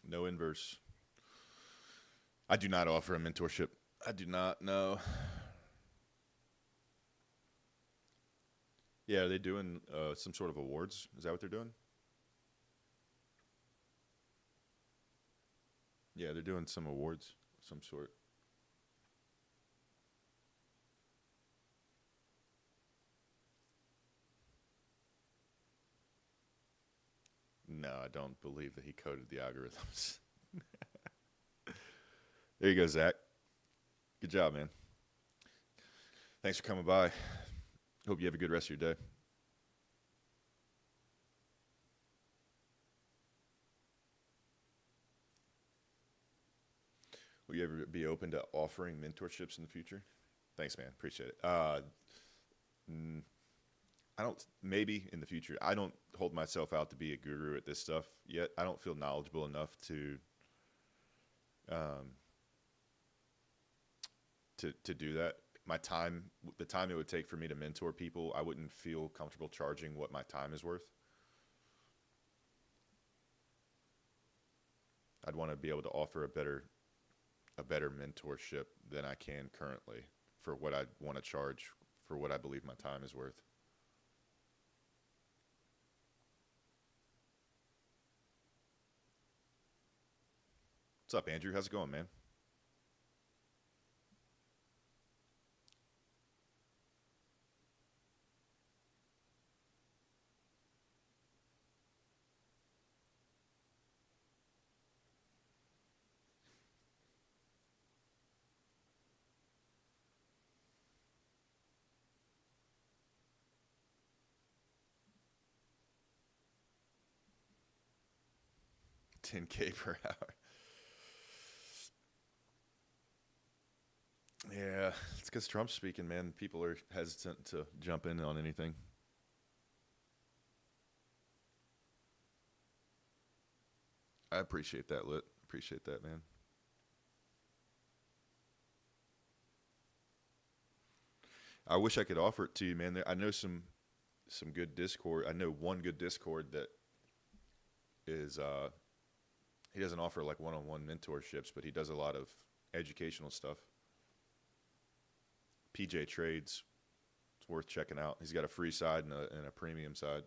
No inverse. I do not offer a mentorship. I do not know. Yeah, are they doing some sort of awards? Is that what they're doing? Yeah, they're doing some awards of some sort. No, I don't believe that he coded the algorithms. There you go, Zach. Good job, man. Thanks for coming by. Hope you have a good rest of your day. Will you ever be open to offering mentorships in the future? Thanks, man. Appreciate it. I don't, maybe in the future. I don't hold myself out to be a guru at this stuff yet. I don't feel knowledgeable enough um, to do that. My time, the time it would take for me to mentor people, I wouldn't feel comfortable charging what my time is worth. I'd want to be able to offer a better mentorship than I can currently for what I want to charge for what I believe my time is worth. What's up, Andrew? How's it going, man? 10K per hour. Yeah, it's because Trump's speaking, man. People are hesitant to jump in on anything. I appreciate that, Lit. Appreciate that, man. I wish I could offer it to you, man. I know some good Discord. I know one good Discord that is He doesn't offer like one-on-one mentorships, but he does a lot of educational stuff. ChristianTrades, it's worth checking out. He's got a free side and a premium side.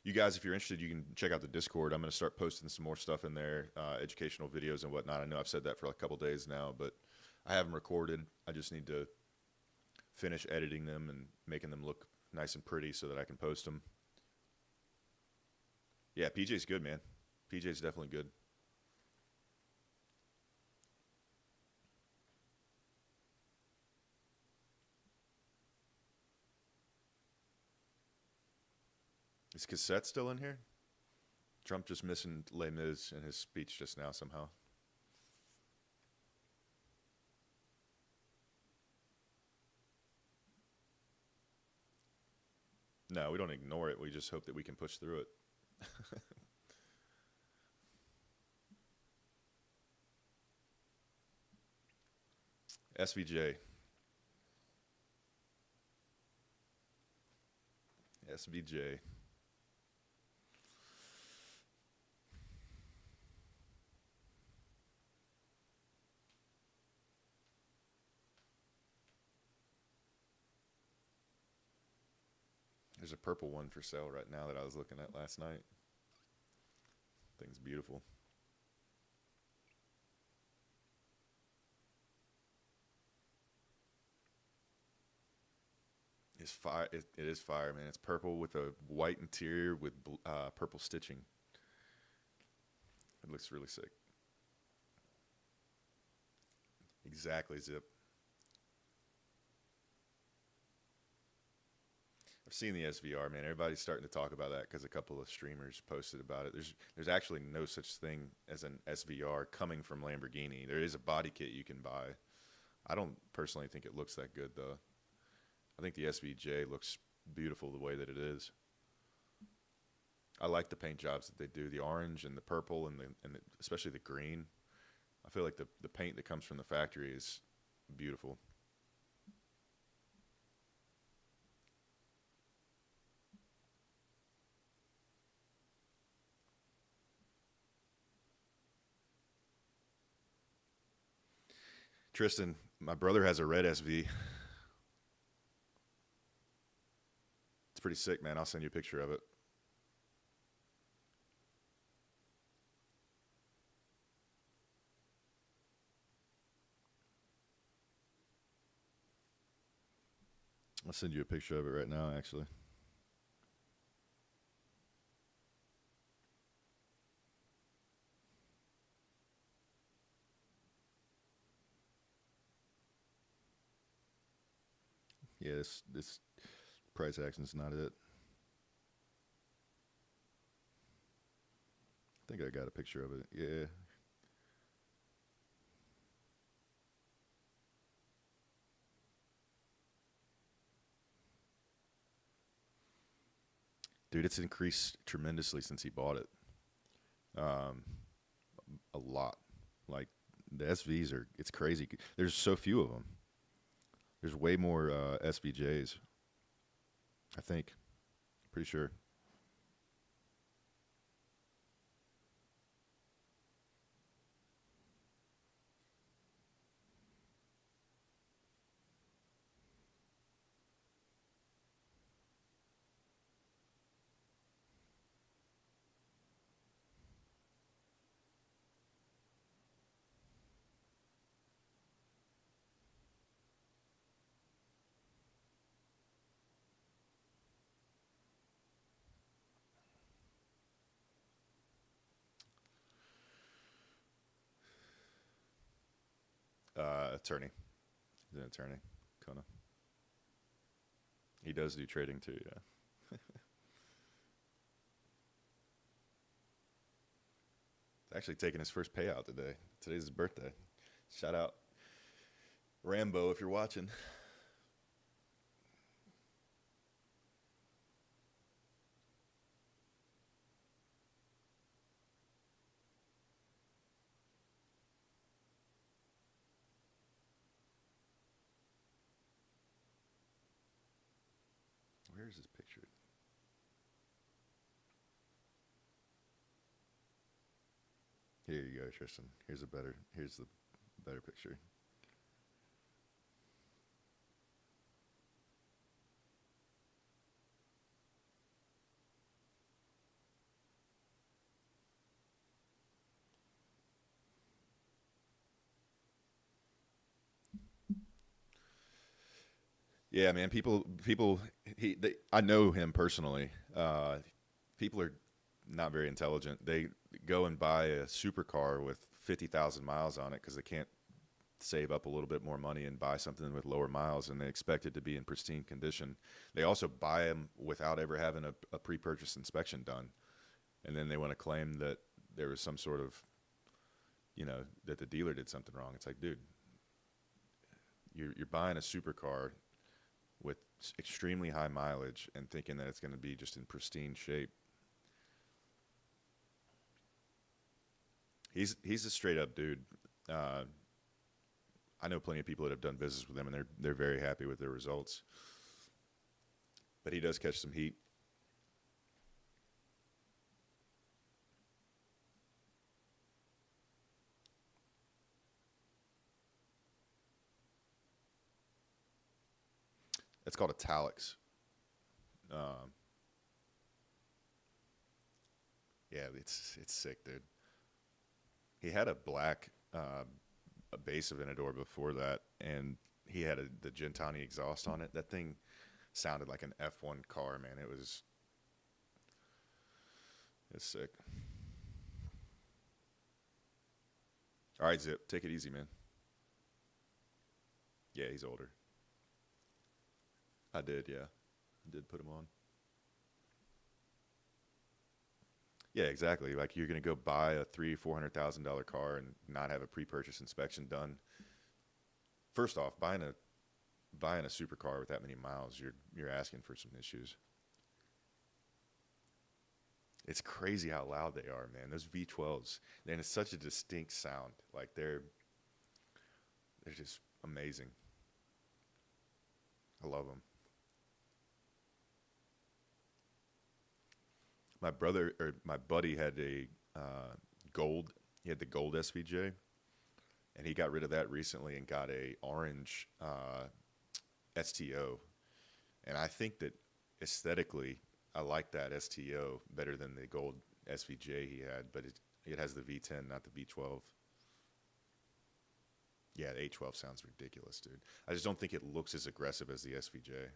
You guys, if you're interested, you can check out the Discord. I'm going to start posting some more stuff in there, educational videos and whatnot. I know I've said that for like a couple days now, but I have them recorded. I just need to finish editing them and making them look nice and pretty so that I can post them. Yeah, PJ's good, man. PJ's definitely good. Is Cassette still in here? Trump just missing Les Mis in his speech just now somehow. No, we don't ignore it. We just hope that we can push through it. SVJ. SVJ. There's a purple one for sale right now that I was looking at last night. Thing's beautiful. It's fire. It is fire, man. It's purple with a white interior with purple stitching. It looks really sick. Exactly, Zip. I've seen the SVR, man. Everybody's starting to talk about that because a couple of streamers posted about it. There's actually no such thing as an SVR coming from Lamborghini. There is a body kit you can buy. I don't personally think it looks that good, though. I think the SVJ looks beautiful the way that it is. I like the paint jobs that they do, the orange and the purple and especially the green. I feel like the paint that comes from the factory is beautiful. Tristan, my brother has a red SV. It's pretty sick, man. I'll send you a picture of it. I'll send you a picture of it right now, actually. Yeah, this price action's not it. I think I got a picture of it. Yeah. Dude, it's increased tremendously since he bought it. A lot. Like, the SVs it's crazy. There's so few of them. There's way more SVJs, I think. Pretty sure. Attorney. He's an attorney, Kona. He does do trading too, yeah. He's actually taking his first payout today. Today's his birthday. Shout out Rambo if you're watching. Where's his picture? Here you go, Tristan. Here's the better picture. Yeah, man. I know him personally. People are not very intelligent. They go and buy a supercar with 50,000 miles on it because they can't save up a little bit more money and buy something with lower miles, and they expect it to be in pristine condition. They also buy them without ever having a pre-purchase inspection done, and then they want to claim that there was some sort of, that the dealer did something wrong. It's like, dude, you're buying a supercar with extremely high mileage and thinking that it's going to be just in pristine shape. He's a straight up dude. I know plenty of people that have done business with him, and they're very happy with their results. But he does catch some heat. It's called italics. Yeah, it's sick, dude. He had a black a base of Aventador before that, and he had the Gentani exhaust on it. That thing sounded like an F1 car, man. It's sick. All right, Zip, take it easy, man. Yeah, he's older. I did, yeah. I did put him on. Yeah, exactly. Like you're gonna go buy a $300,000-400,000 car and not have a pre-purchase inspection done. First off, buying a supercar with that many miles, you're asking for some issues. It's crazy how loud they are, man. Those V12s, and it's such a distinct sound. Like they're just amazing. I love them. My buddy had a gold. He had the gold SVJ, and he got rid of that recently and got a orange STO. And I think that aesthetically, I like that STO better than the gold SVJ he had, but it has the V10, not the V12. Yeah, the A12 sounds ridiculous, dude. I just don't think it looks as aggressive as the SVJ.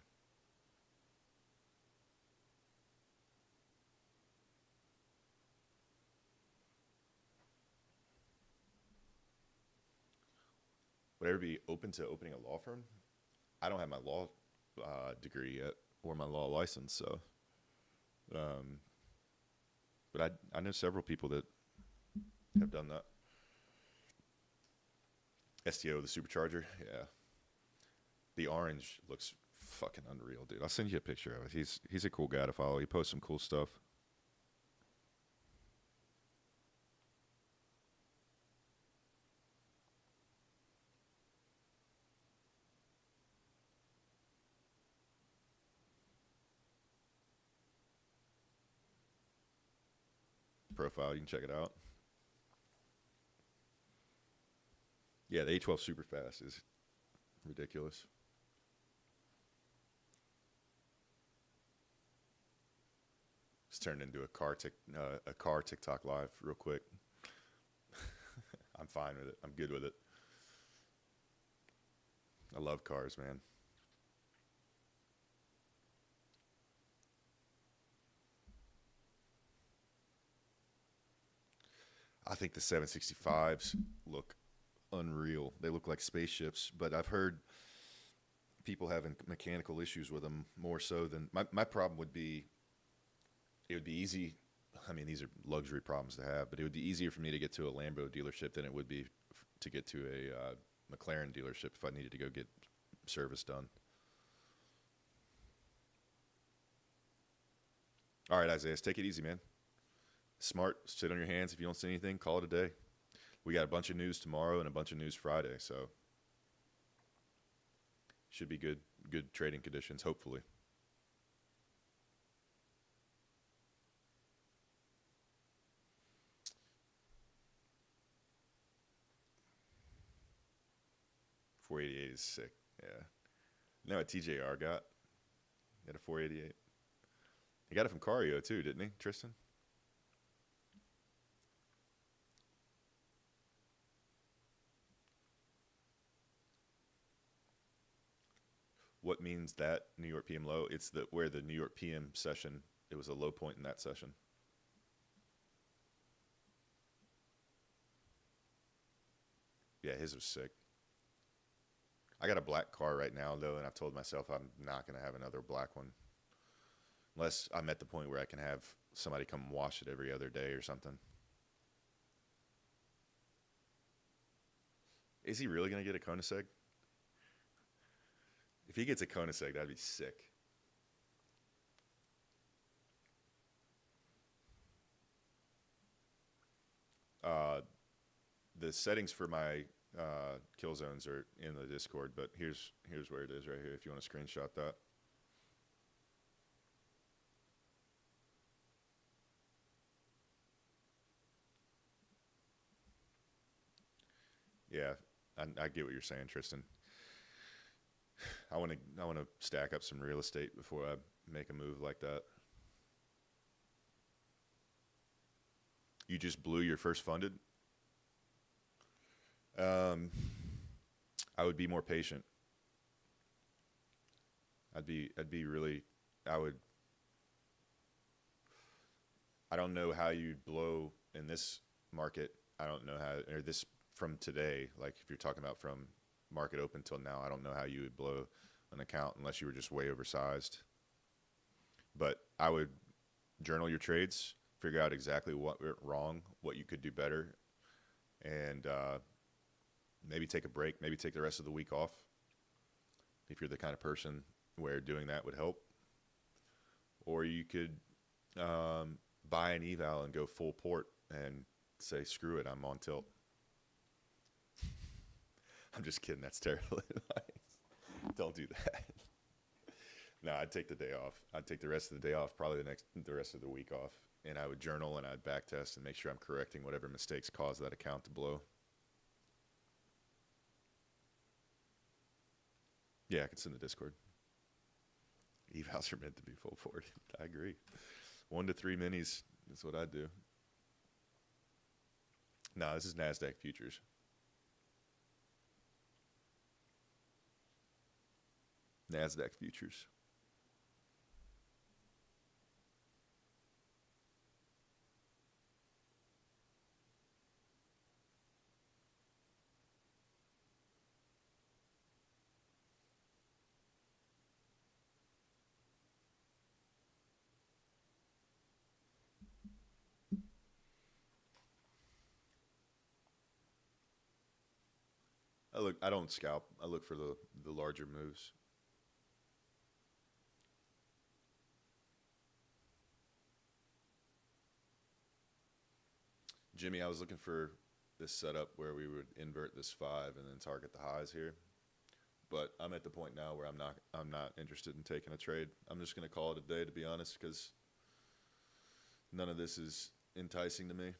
Would I ever be open to opening a law firm? I don't have my law degree yet or my law license, so. Um, but I know several people that have done that. STO, the supercharger, yeah. The orange looks fucking unreal, dude. I'll send you a picture of it. He's a cool guy to follow. He posts some cool stuff. Profile, you can check it out. Yeah, the A12 super fast is ridiculous. It's turned into a car TikTok live real quick. I'm fine with it. I'm good with it. I love cars, man. I think the 765s look unreal. They look like spaceships, but I've heard people having mechanical issues with them more so than my problem would be. It would be easy. I mean, these are luxury problems to have, but it would be easier for me to get to a Lambo dealership than it would be to get to a McLaren dealership if I needed to go get service done. All right, Isaiah, take it easy, man. Smart. Sit on your hands. If you don't see anything, call it a day. We got a bunch of news tomorrow and a bunch of news Friday, so should be good trading conditions, hopefully. is sick. Yeah. You know what TJR got? He had a 488. He got it from Cario too, didn't he, Tristan? What means that New York PM low? It's where the New York PM session, it was a low point in that session. Yeah, his was sick. I got a black car right now though, and I've told myself I'm not going to have another black one unless I'm at the point where I can have somebody come wash it every other day or something. Is he really going to get a Koenigsegg? If he gets a Koenigsegg, that'd be sick. The settings for my kill zones are in the Discord, but here's where it is right here if you want to screenshot that. Yeah, I get what you're saying, Tristan. I want to stack up some real estate before I make a move like that. You just blew your first funded? I would be more patient. I'd be really, I would, I don't know how you'd blow in this market. I don't know how, or this from today, like if you're talking about from market open till now, I don't know how you would blow an account unless you were just way oversized. But I would journal your trades, figure out exactly what went wrong, what you could do better, and maybe take a break, maybe take the rest of the week off if you're the kind of person where doing that would help. Or you could buy an eval and go full port and say, screw it, I'm on tilt. I'm just kidding. That's terrible advice. Don't do that. No, I'd take the day off. I'd take the rest of the day off, probably the rest of the week off. And I would journal and I'd back test and make sure I'm correcting whatever mistakes caused that account to blow. Yeah, I can send the Discord. Evals are meant to be full forward. I agree. 1 to 3 minis is what I do. No, this is NASDAQ futures. NASDAQ futures. I don't scalp. I look for the larger moves. Jimmy, I was looking for this setup where we would invert this 5 and then target the highs here. But I'm at the point now where I'm not interested in taking a trade. I'm just going to call it a day, to be honest, because none of this is enticing to me.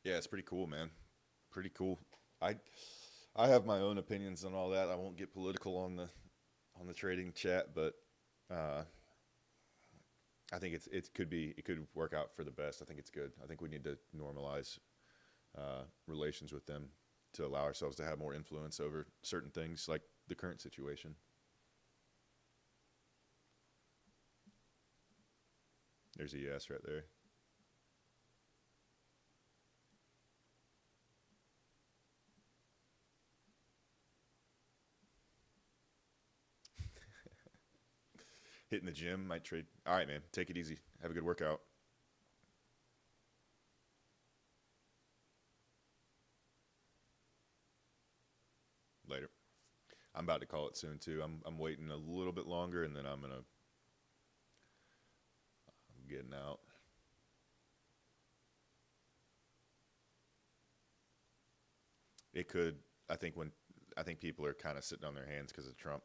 Yeah, it's pretty cool, man. Pretty cool. I I have my own opinions on all that. I won't get political on the trading chat, but uh, I think it could work out for the best. I think it's good. I think we need to normalize relations with them to allow ourselves to have more influence over certain things like the current situation. There's a yes right there. Hitting the gym, might trade. All right, man. Take it easy. Have a good workout. Later. I'm about to call it soon too. I'm waiting a little bit longer and then I'm getting out. It could I think I think people are kind of sitting on their hands because of Trump.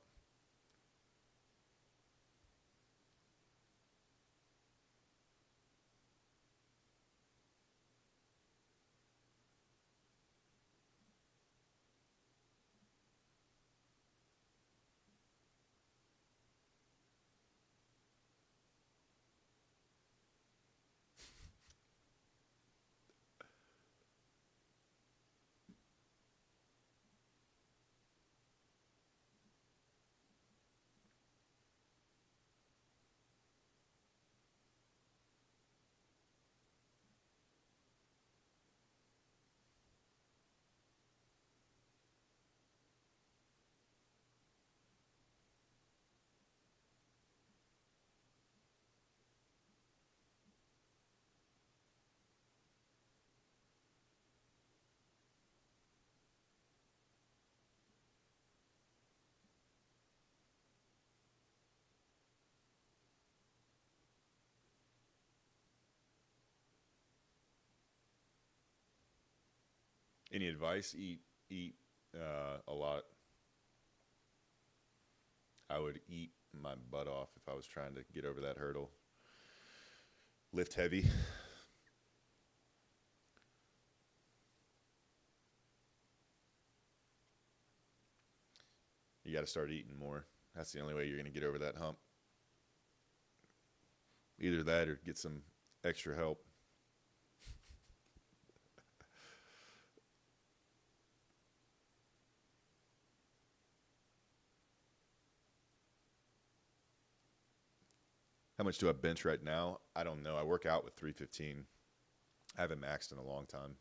Any advice? Eat a lot. I would eat my butt off if I was trying to get over that hurdle. Lift heavy. You got to start eating more. That's the only way you're going to get over that hump. Either that or get some extra help. How much do I bench right now? I don't know. I work out with 315. I haven't maxed in a long time.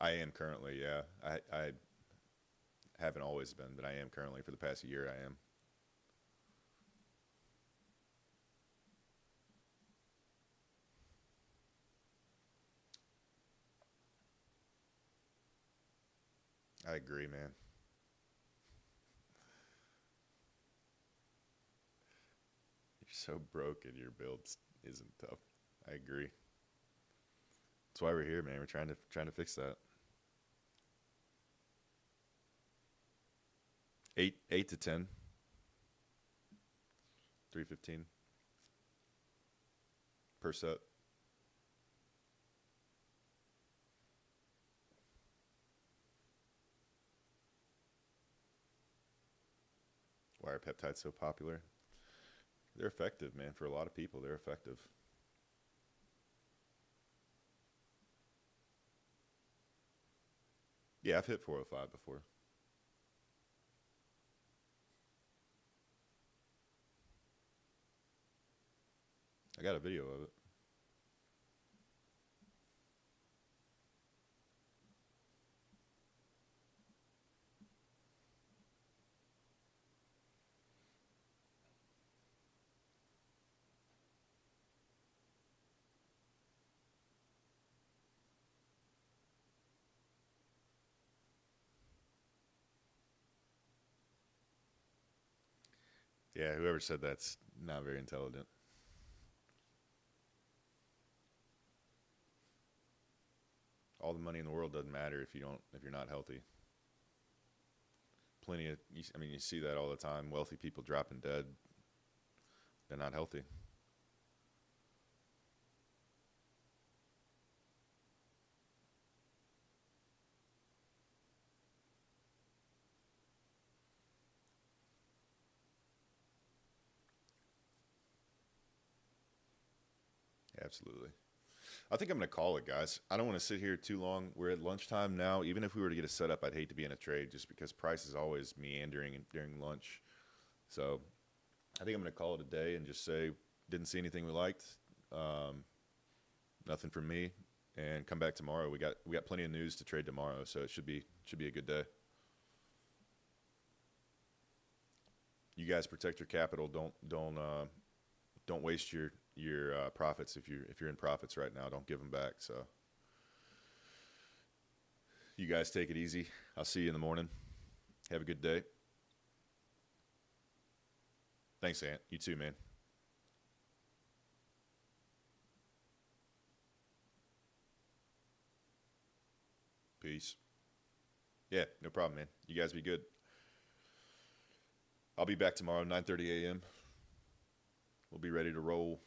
I am currently, yeah. I haven't always been, but I am currently. For the past year, I am. I agree, man. You're so broken. Your build isn't tough. I agree. That's why we're here, man. We're trying to fix that. 8 to 10, 315 per set. Why are peptides so popular? They're effective, man. For a lot of people, they're effective. Yeah, I've hit 405 before. I got a video of it. Yeah, whoever said that's not very intelligent. All the money in the world doesn't matter if you're not healthy. Plenty of, I mean, you see that all the time. Wealthy people dropping dead. They're not healthy. Absolutely. I think I'm going to call it, guys. I don't want to sit here too long. We're at lunchtime now. Even if we were to get a setup, I'd hate to be in a trade just because price is always meandering during lunch. So I think I'm going to call it a day and just say, didn't see anything we liked. Um, Nothing from me. And come back tomorrow. We got plenty of news to trade tomorrow, so it should be a good day. You guys protect your capital. Don't waste your profits if you're in profits right now. Don't give them back. So you guys take it easy. I'll see you in the morning. Have a good day. Thanks, Ant. You too, man. Peace. Yeah, no problem, man. You guys be good. I'll be back tomorrow, 9:30 a.m. We'll be ready to roll.